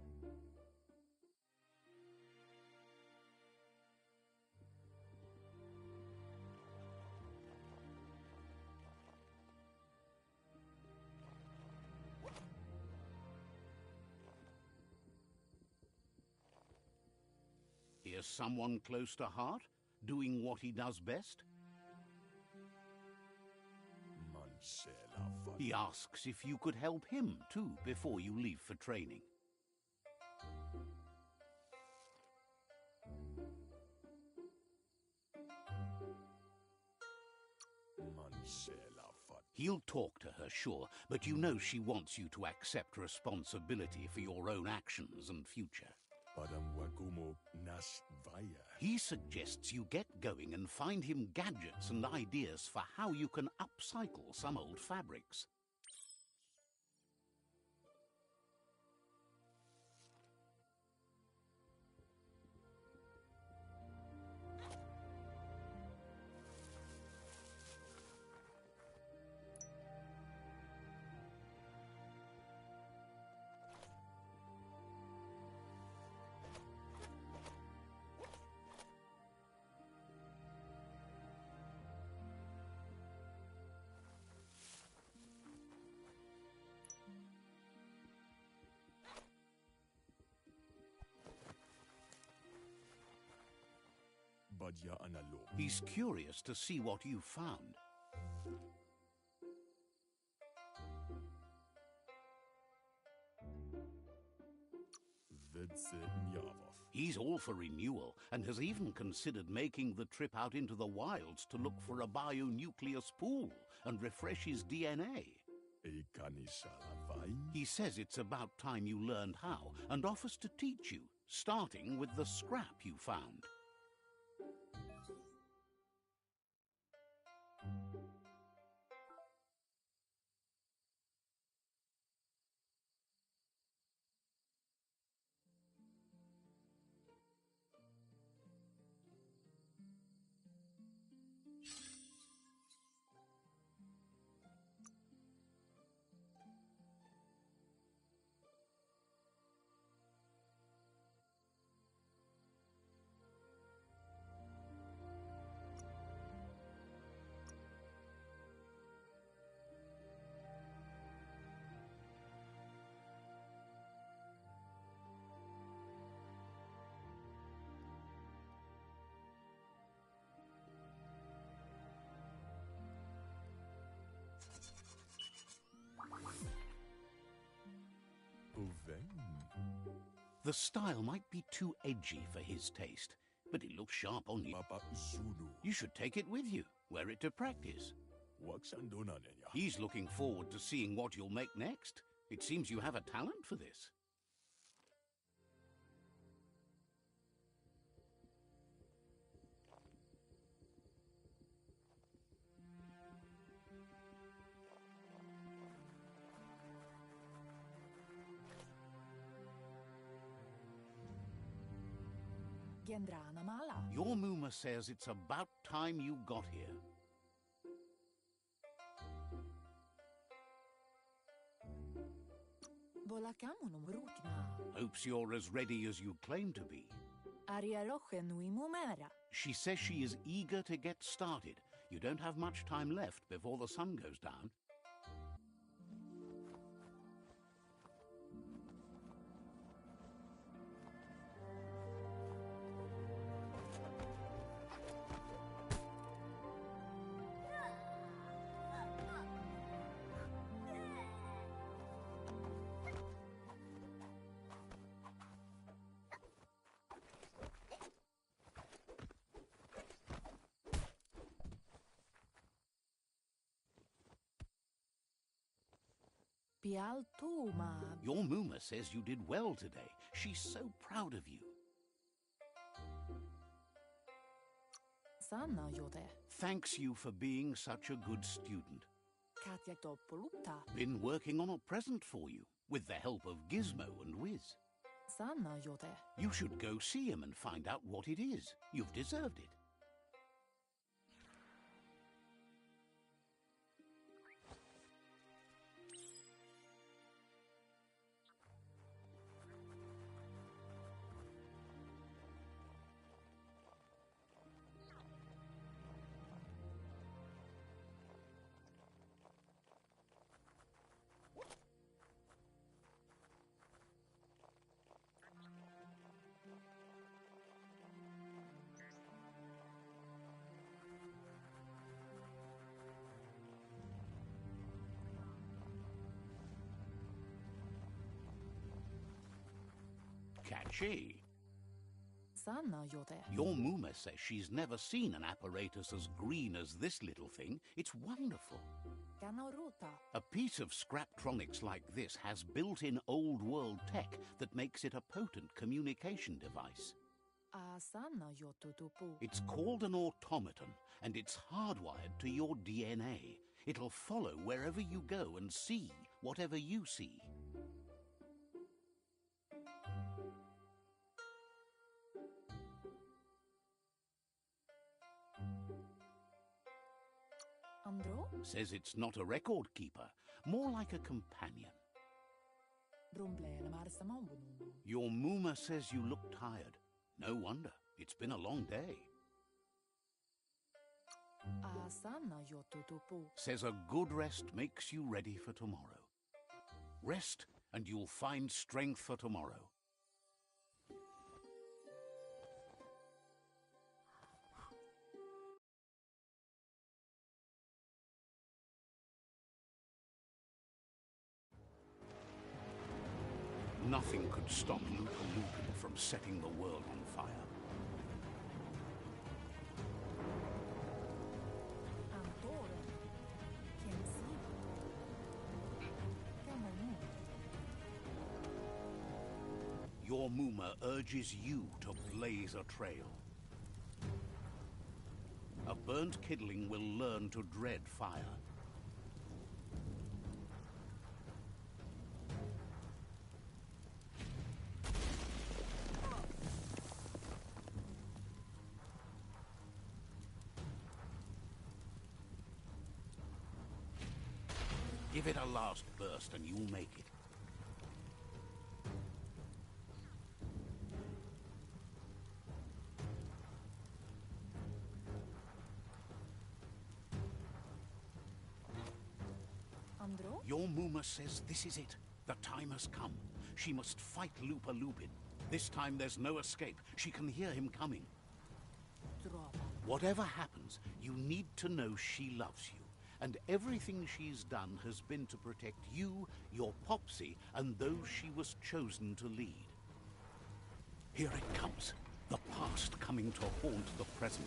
Here's someone close to heart, doing what he does best. He asks if you could help him, too, before you leave for training. He'll talk to her, sure, but you know she wants you to accept responsibility for your own actions and future. He suggests you get going and find him gadgets and ideas for how you can upcycle some old fabrics. He's curious to see what you found. He's all for renewal and has even considered making the trip out into the wilds to look for a bionucleus pool and refresh his DNA. He says it's about time you learned how and offers to teach you, starting with the scrap you found. The style might be too edgy for his taste, but it looks sharp on you. You should take it with you, wear it to practice. He's looking forward to seeing what you'll make next. It seems you have a talent for this. Gendrana mala. Your Muma says it's about time you got here. Volakamu numrutina. Hopes you're as ready as you claim to be. Arialoche nui mumera. She says she is eager to get started. You don't have much time left before the sun goes down. Pialtuma. Your Muma says you did well today. She's so proud of you. Sana jote. Thanks you for being such a good student. Katja toppolutta. Been working on a present for you, with the help of Gizmo and Wiz. Sana jote. You should go see him and find out what it is. You've deserved it. Catchy. Sana jote. Your Mooma says she's never seen an apparatus as green as this little thing. It's wonderful. Kanoruta. A piece of Scraptronics like this has built-in old-world tech that makes it a potent communication device. Sana jotutupu. It's called an automaton, and it's hardwired to your DNA. It'll follow wherever you go and see whatever you see. Andro? Says it's not a record keeper, more like a companion. Brumblene marsamavununu. Your Mooma says you look tired. No wonder. It's been a long day. Sana jotutupu. Says a good rest makes you ready for tomorrow. Rest and you'll find strength for tomorrow. Nothing could stop Lupa Lupin from setting the world on fire. Antore. Kensivo. Kamonu. Your Mooma urges you to blaze a trail. A burnt kidling will learn to dread fire. Give it a last burst and you'll make it. Andro? Your Mooma says this is it. The time has come. She must fight Lupa Lupin. This time there's no escape. She can hear him coming. Drova. Whatever happens, you need to know she loves you. And everything she's done has been to protect you, your Popsy, and those she was chosen to lead. Here it comes. The past coming to haunt the present.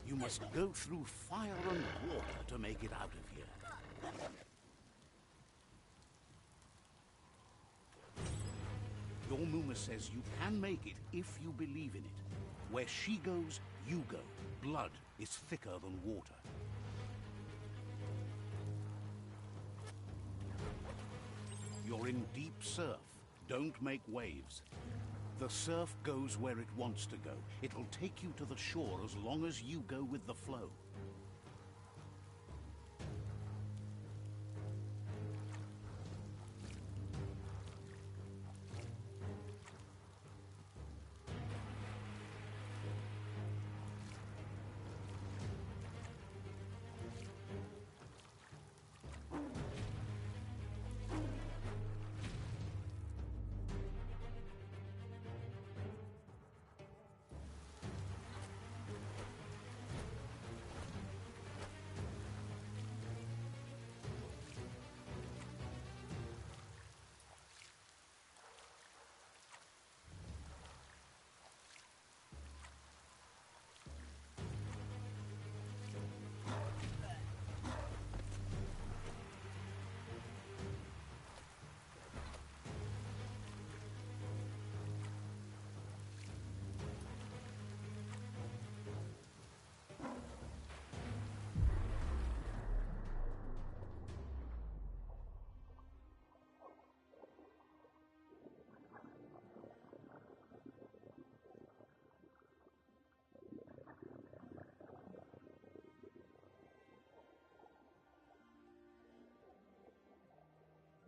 You must go through fire and water to make it out of here. Your Mooma says you can make it if you believe in it. Where she goes, you go. Blood is thicker than water. You're in deep surf. Don't make waves. The surf goes where it wants to go. It'll take you to the shore as long as you go with the flow.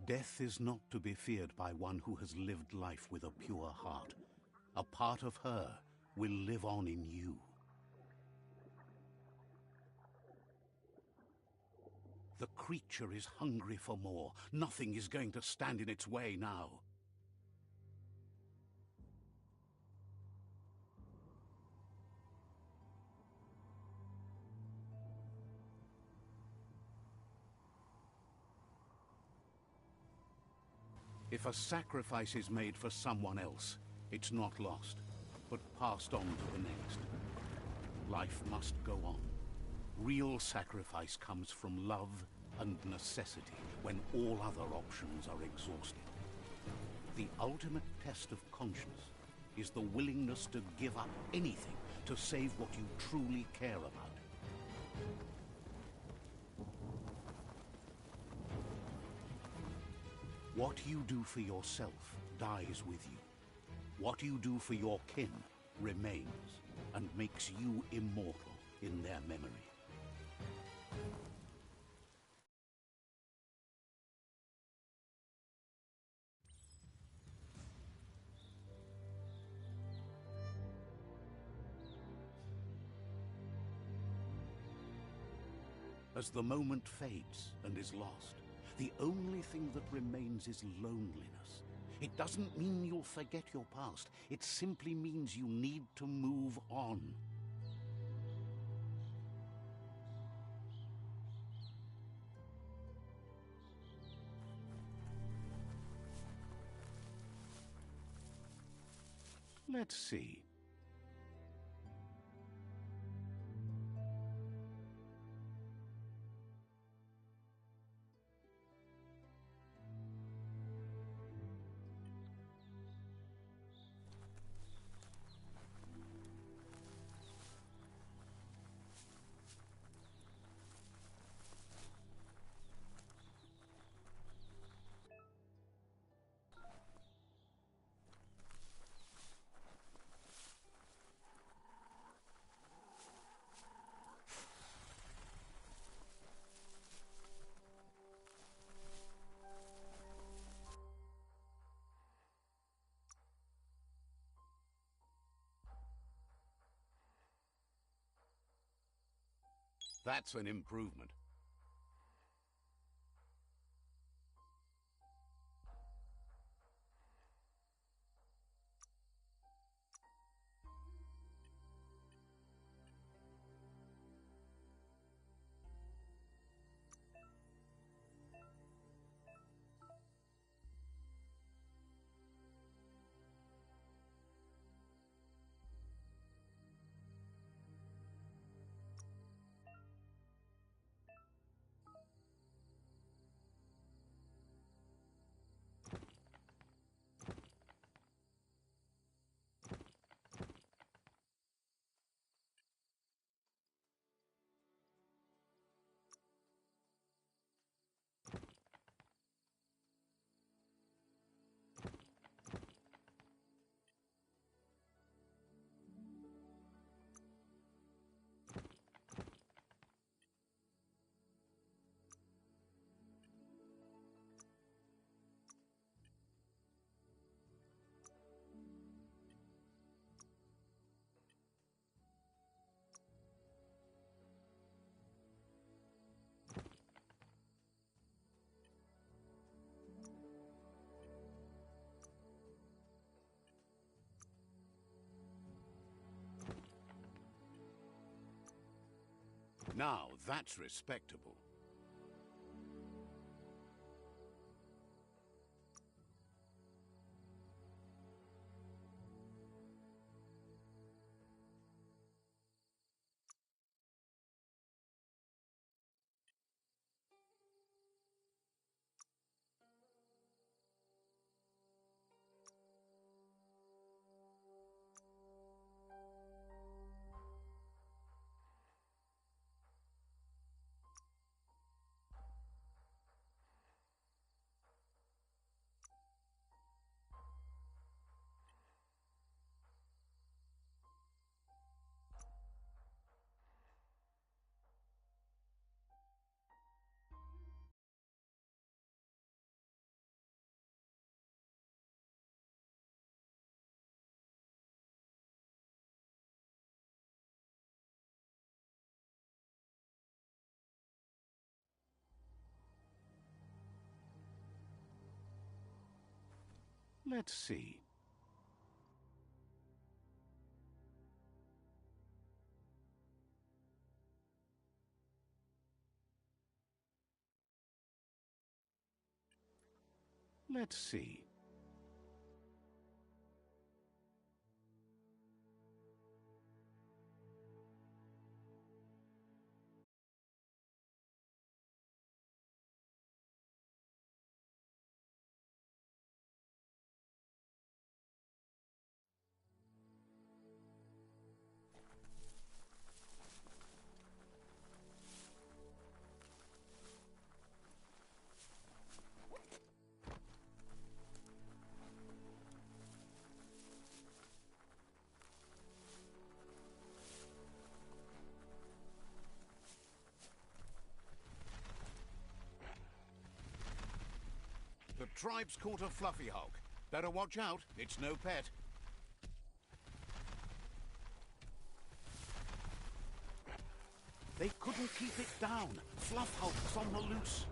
Death is not to be feared by one who has lived life with a pure heart. A part of her will live on in you. The creature is hungry for more. Nothing is going to stand in its way now. If a sacrifice is made for someone else, it's not lost, but passed on to the next. Life must go on. Real sacrifice comes from love and necessity when all other options are exhausted. The ultimate test of conscience is the willingness to give up anything to save what you truly care about. What you do for yourself dies with you. What you do for your kin remains and makes you immortal in their memory. As the moment fades and is lost, the only thing that remains is loneliness. It doesn't mean you'll forget your past. It simply means you need to move on. Let's see. That's an improvement. Now, that's respectable. Let's see. Let's see. The tribe's caught a fluffy hog. Better watch out, it's no pet. They couldn't keep it down. Fluff hulk's on the loose.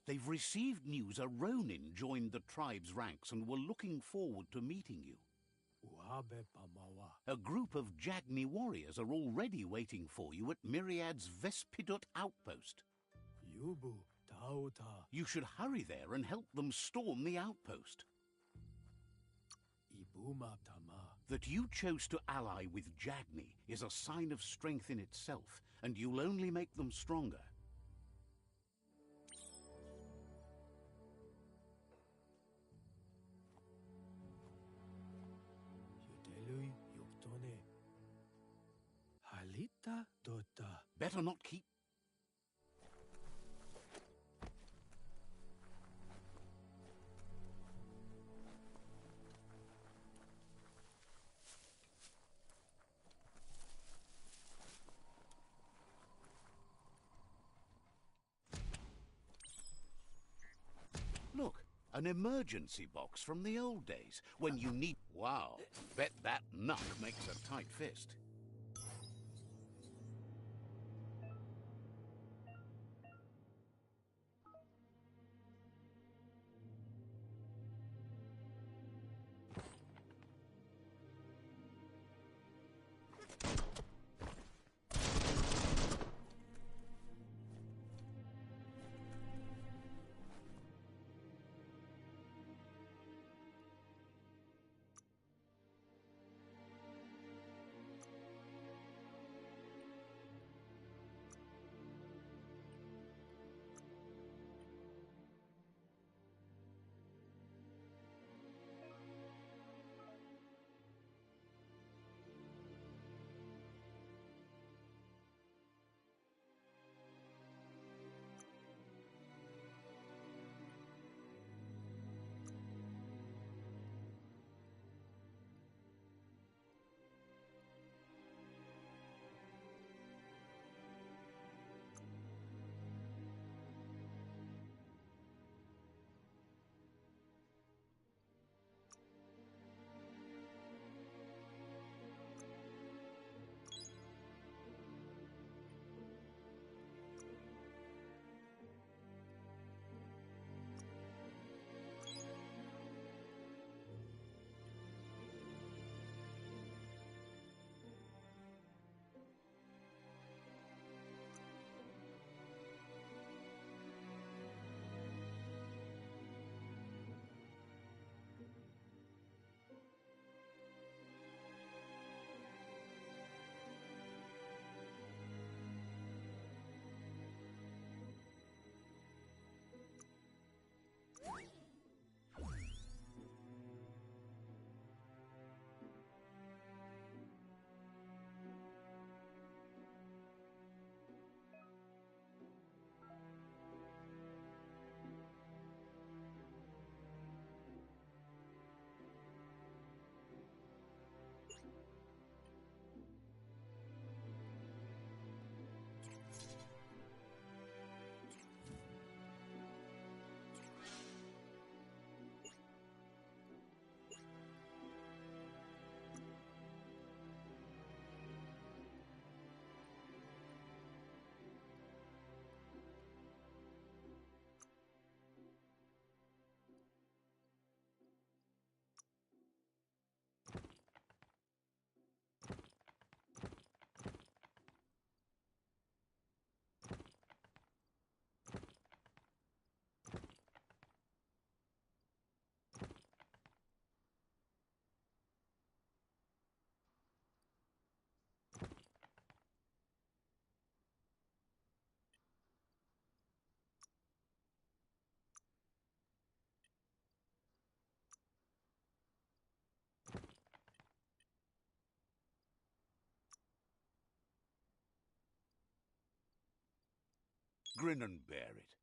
They've received news a Ronin joined the tribe's ranks and were looking forward to meeting you. A group of Jagni warriors are already waiting for you at Myriad's Vespidut outpost. You should hurry there and help them storm the outpost. That you chose to ally with Jagni is a sign of strength in itself, and you'll only make them stronger. Better not keep... Look, an emergency box from the old days, when you need... Wow, bet that knuck makes a tight fist. grin and bear it.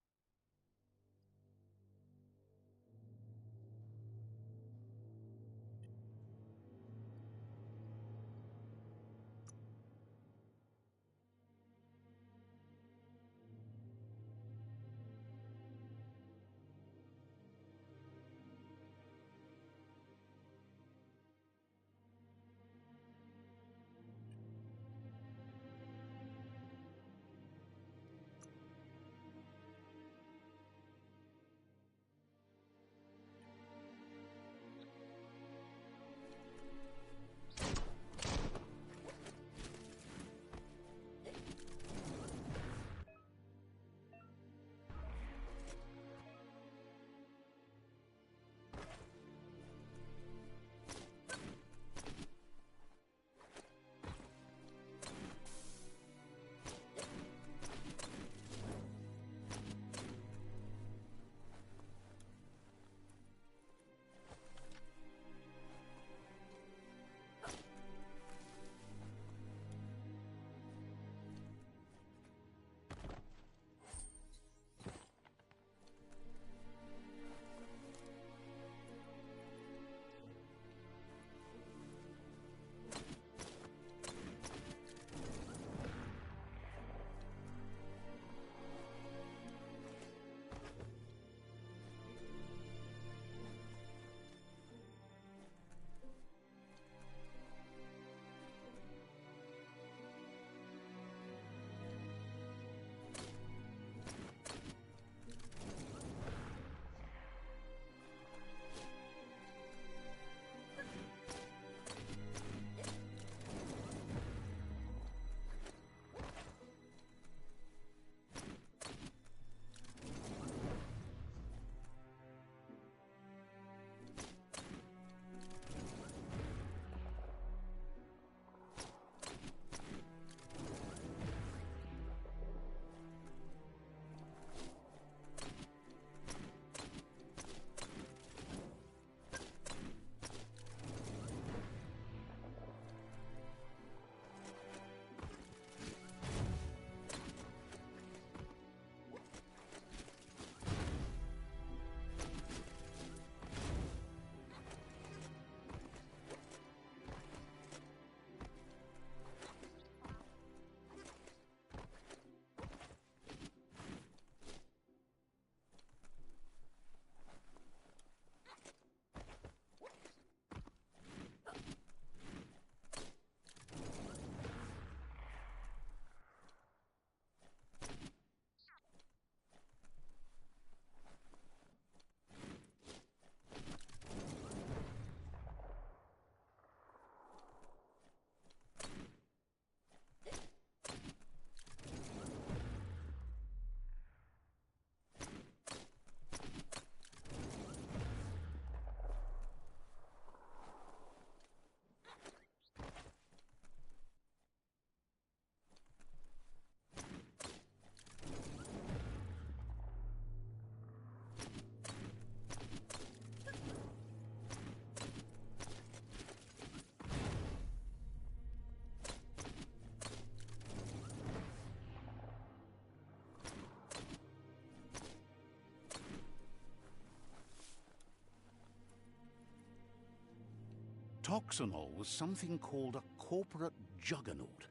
Toxanol was something called a corporate juggernaut,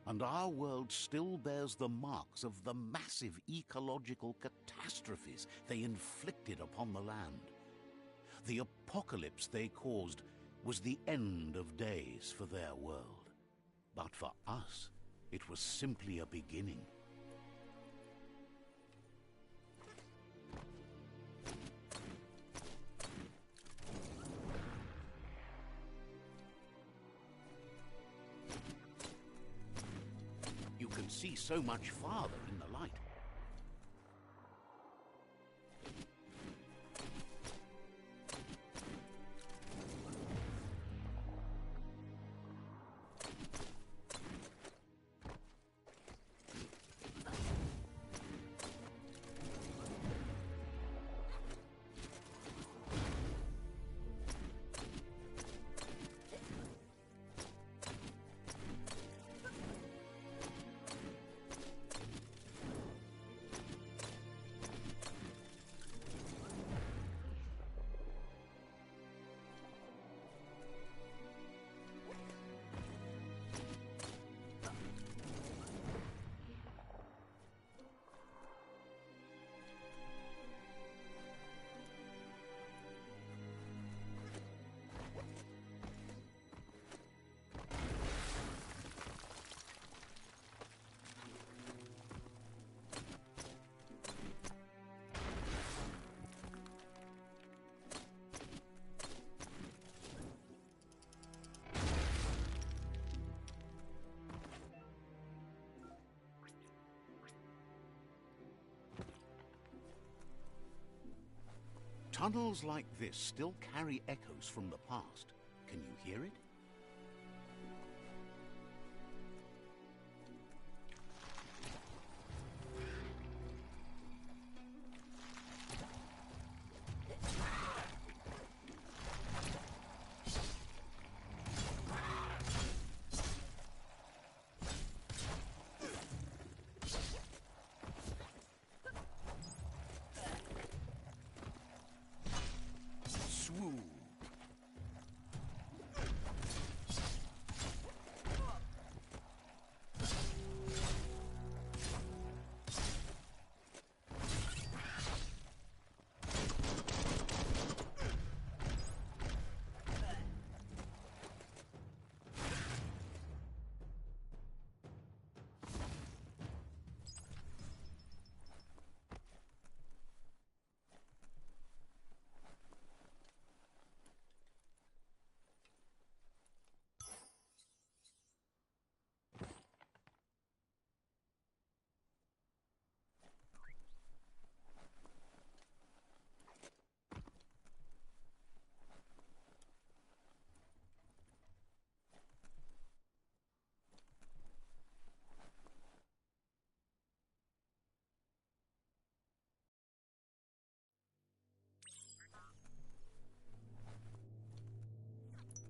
and our world still bears the marks of the massive ecological catastrophes they inflicted upon the land. The apocalypse they caused was the end of days for their world. But for us, it was simply a beginning. You can see so much farther in the light. Tunnels like this still carry echoes from the past. Can you hear it?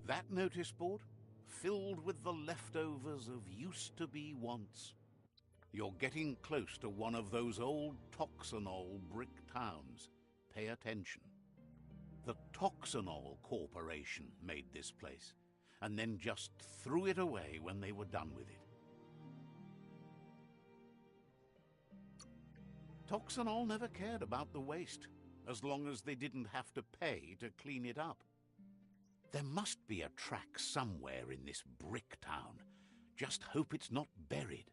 That notice board? Filled with the leftovers of used-to-be wants. You're getting close to one of those old Toxanol brick towns. Pay attention. The Toxanol Corporation made this place, and then just threw it away when they were done with it. Toxanol never cared about the waste, as long as they didn't have to pay to clean it up. There must be a track somewhere in this brick town. Just hope it's not buried.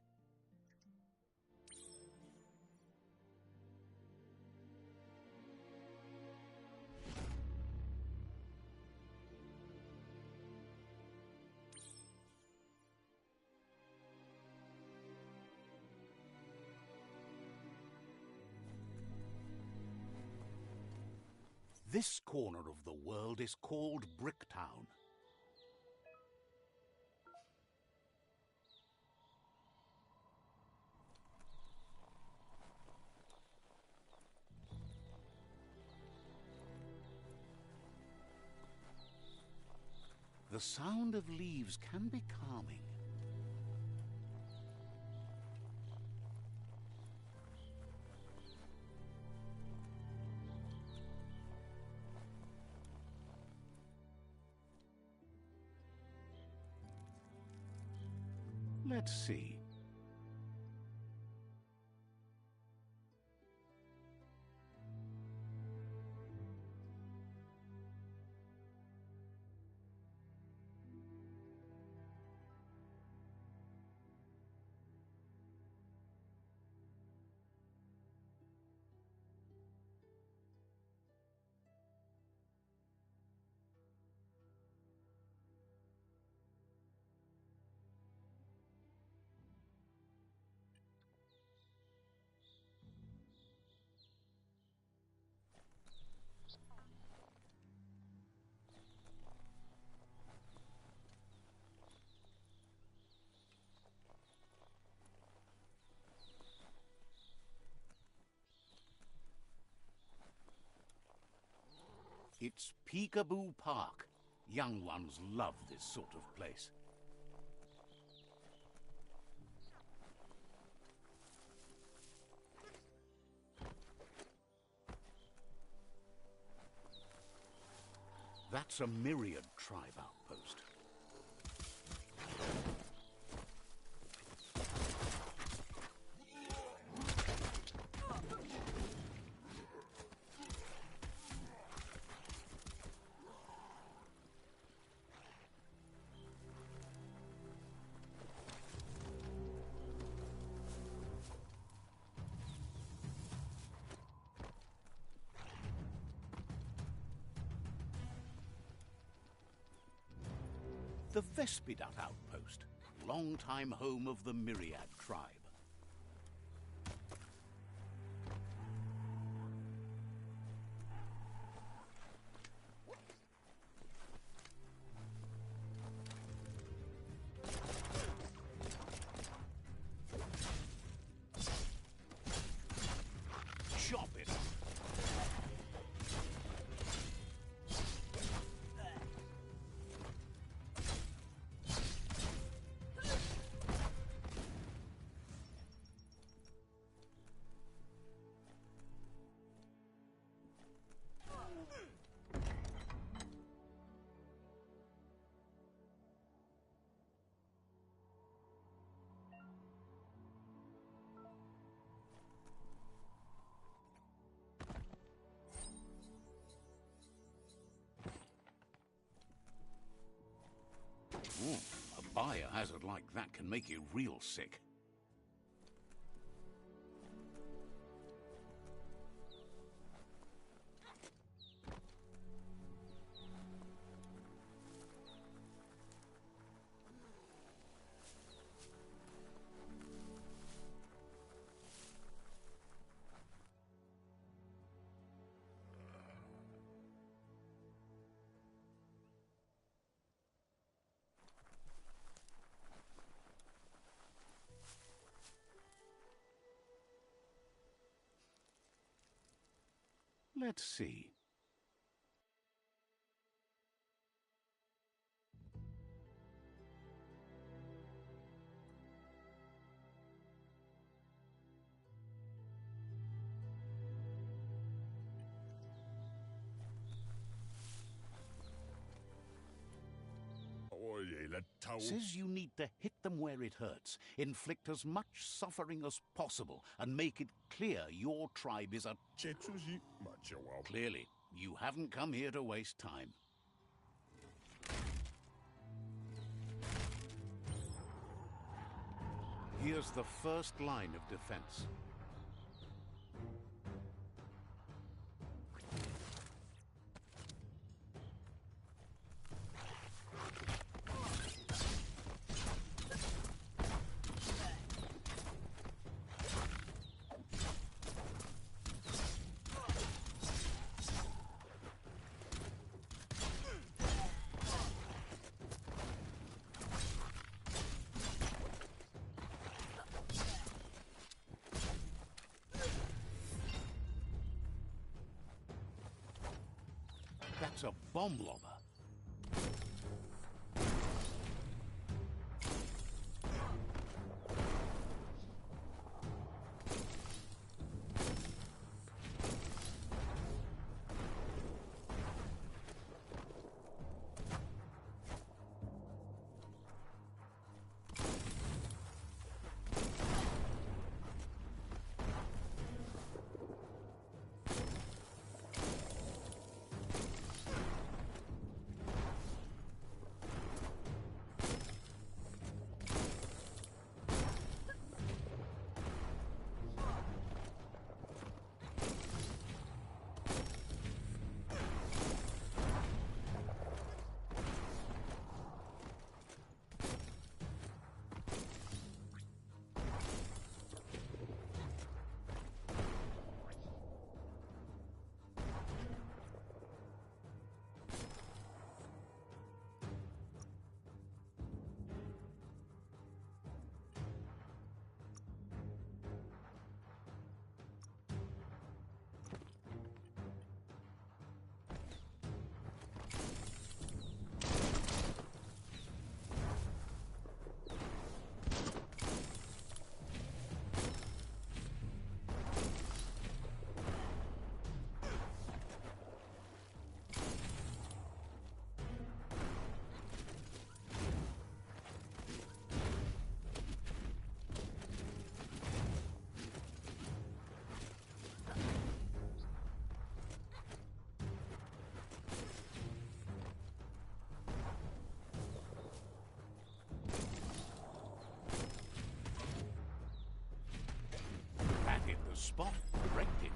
This corner of the world is called Bricktown. The sound of leaves can be calming. Let's see. It's Peekaboo Park. Young ones love this sort of place. That's a Myriad tribe outpost. The Vespidat outpost, long-time home of the Myriad tribe. Biohazard like that can make you real sick. Let's see. Says you need to hit them where it hurts, inflict as much suffering as possible, and make it clear your tribe is a... Clearly, you haven't come here to waste time. Here's the first line of defense. That's a bomb lobber. Spot, wrecked it.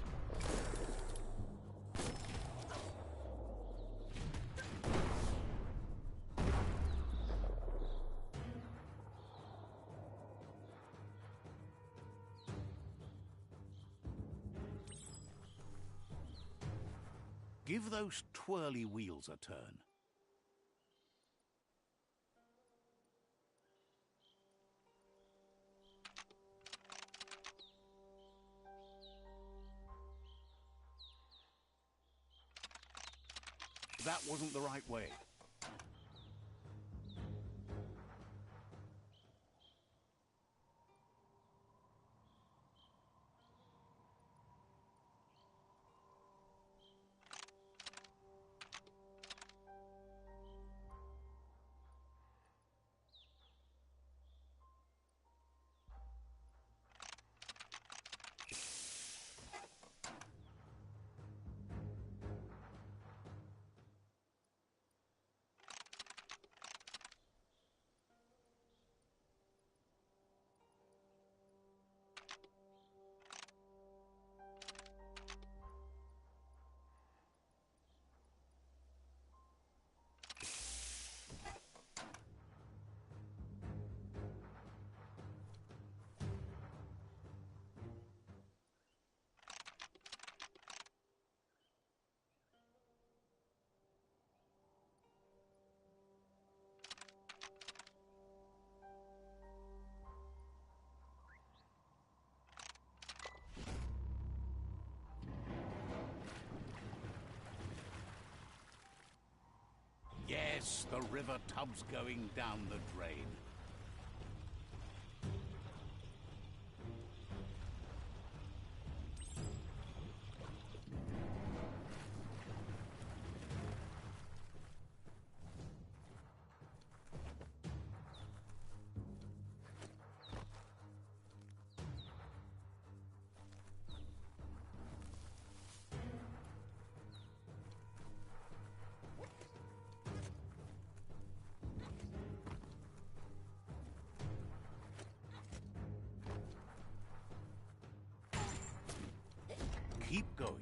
Give those twirly wheels a turn. That wasn't the right way. Yes, the river tub's going down the drain. Keep going.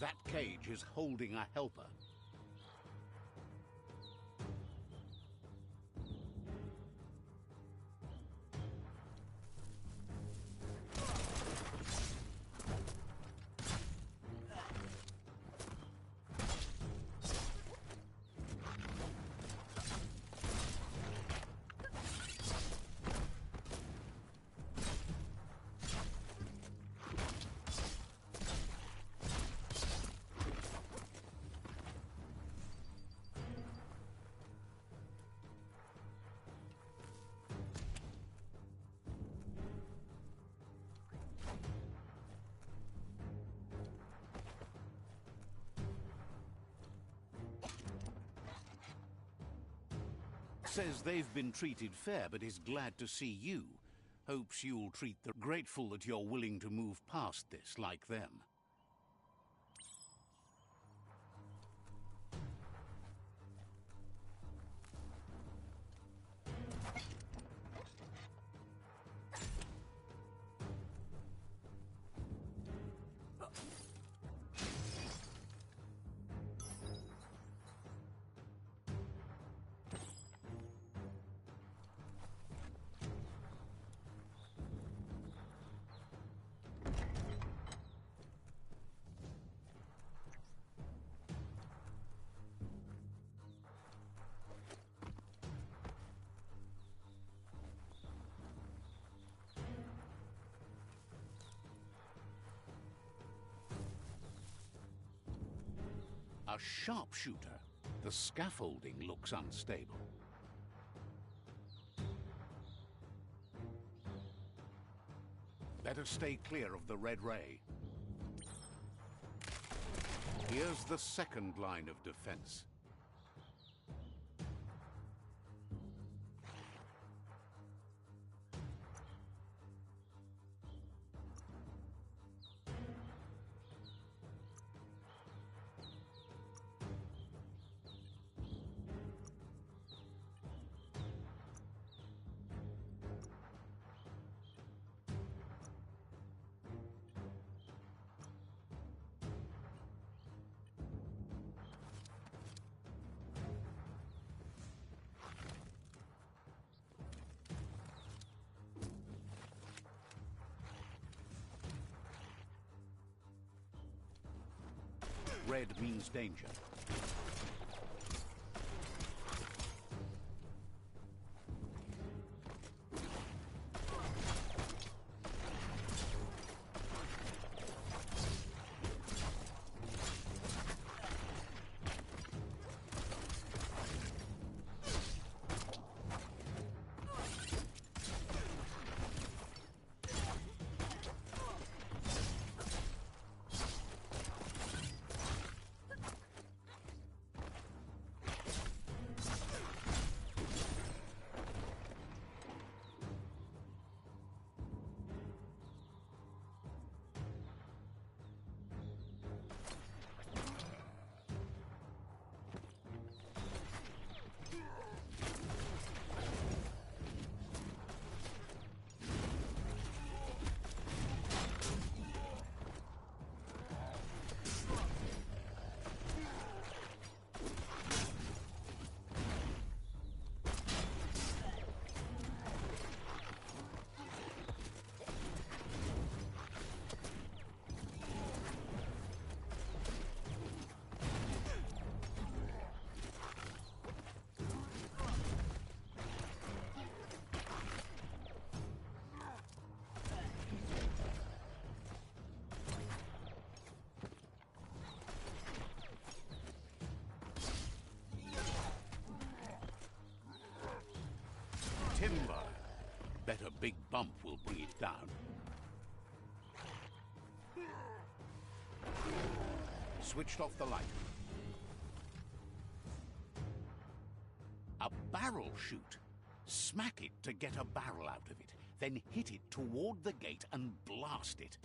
That cage is holding a helper. Says they've been treated fair, but is glad to see you. Hopes you'll treat them. Grateful that you're willing to move past this like them. A sharpshooter. The scaffolding looks unstable. Better stay clear of the red ray. Here's the second line of defense. Red means danger. Bet a big bump will bring it down. Switched off the light. A barrel shoot. Smack it to get a barrel out of it, then hit it toward the gate and blast it.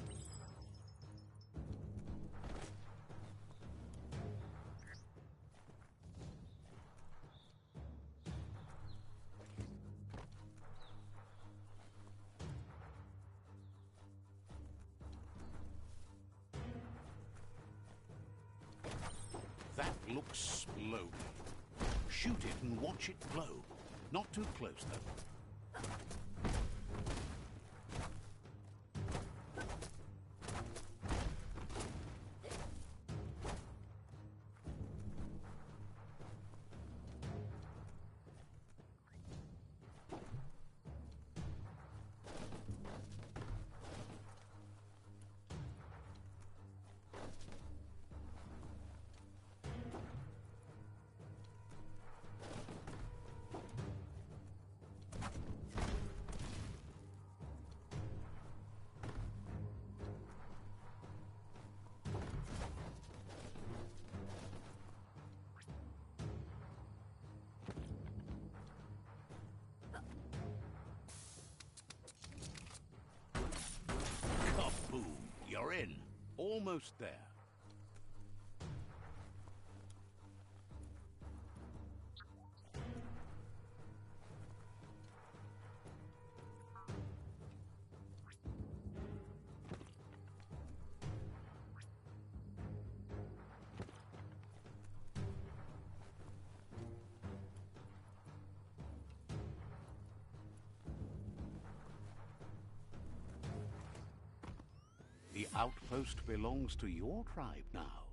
That looks explode. Shoot it and watch it blow. Not too close, though. You're in. Almost there. The outpost belongs to your tribe now.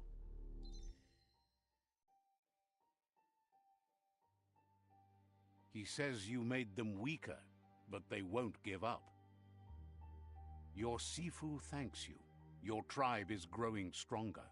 He says you made them weaker, but they won't give up. Your Sifu thanks you. Your tribe is growing stronger.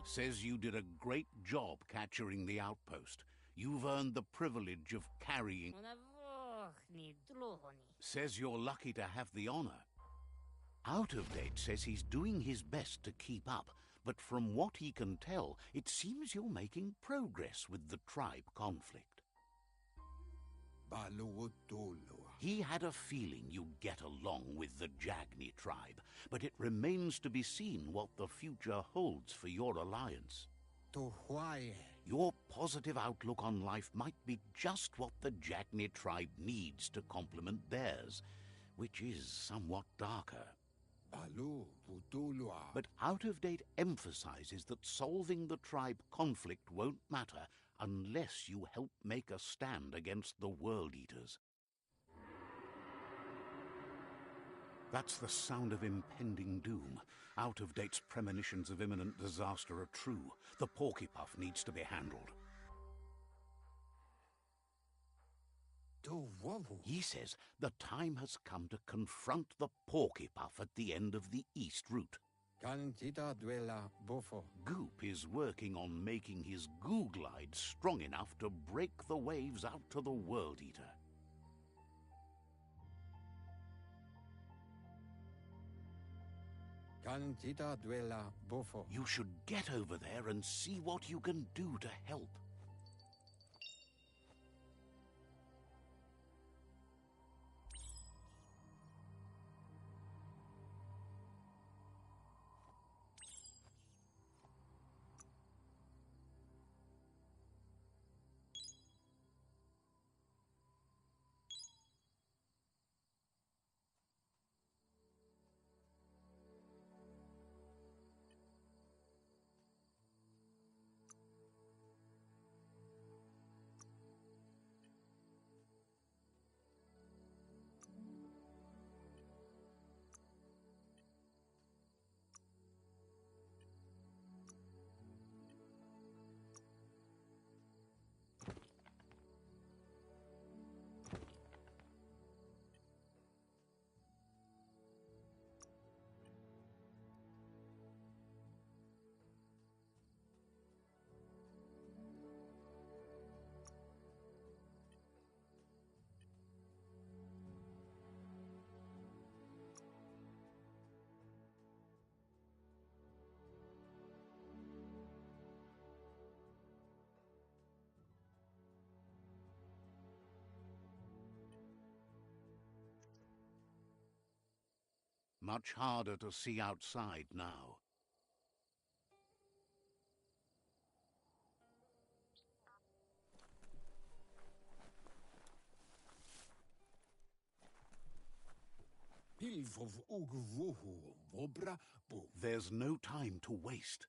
Says you did a great job capturing the outpost. You've earned the privilege of carrying... Says you're lucky to have the honor. Out of Date says he's doing his best to keep up, but from what he can tell, it seems you're making progress with the tribe conflict. He had a feeling you'd get along with the Jagni tribe, but it remains to be seen what the future holds for your alliance. Your positive outlook on life might be just what the Jagni tribe needs to complement theirs, which is somewhat darker. But Out of Date emphasizes that solving the tribe conflict won't matter unless you help make a stand against the World Eaters. That's the sound of impending doom. Out of Date's premonitions of imminent disaster are true. The Porcupine needs to be handled. He says the time has come to confront the Porcupine at the end of the East Route. Goop is working on making his goo glide strong enough to break the waves out to the World Eater. You should get over there and see what you can do to help. Much harder to see outside now. There's no time to waste.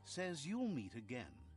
Says you'll meet again.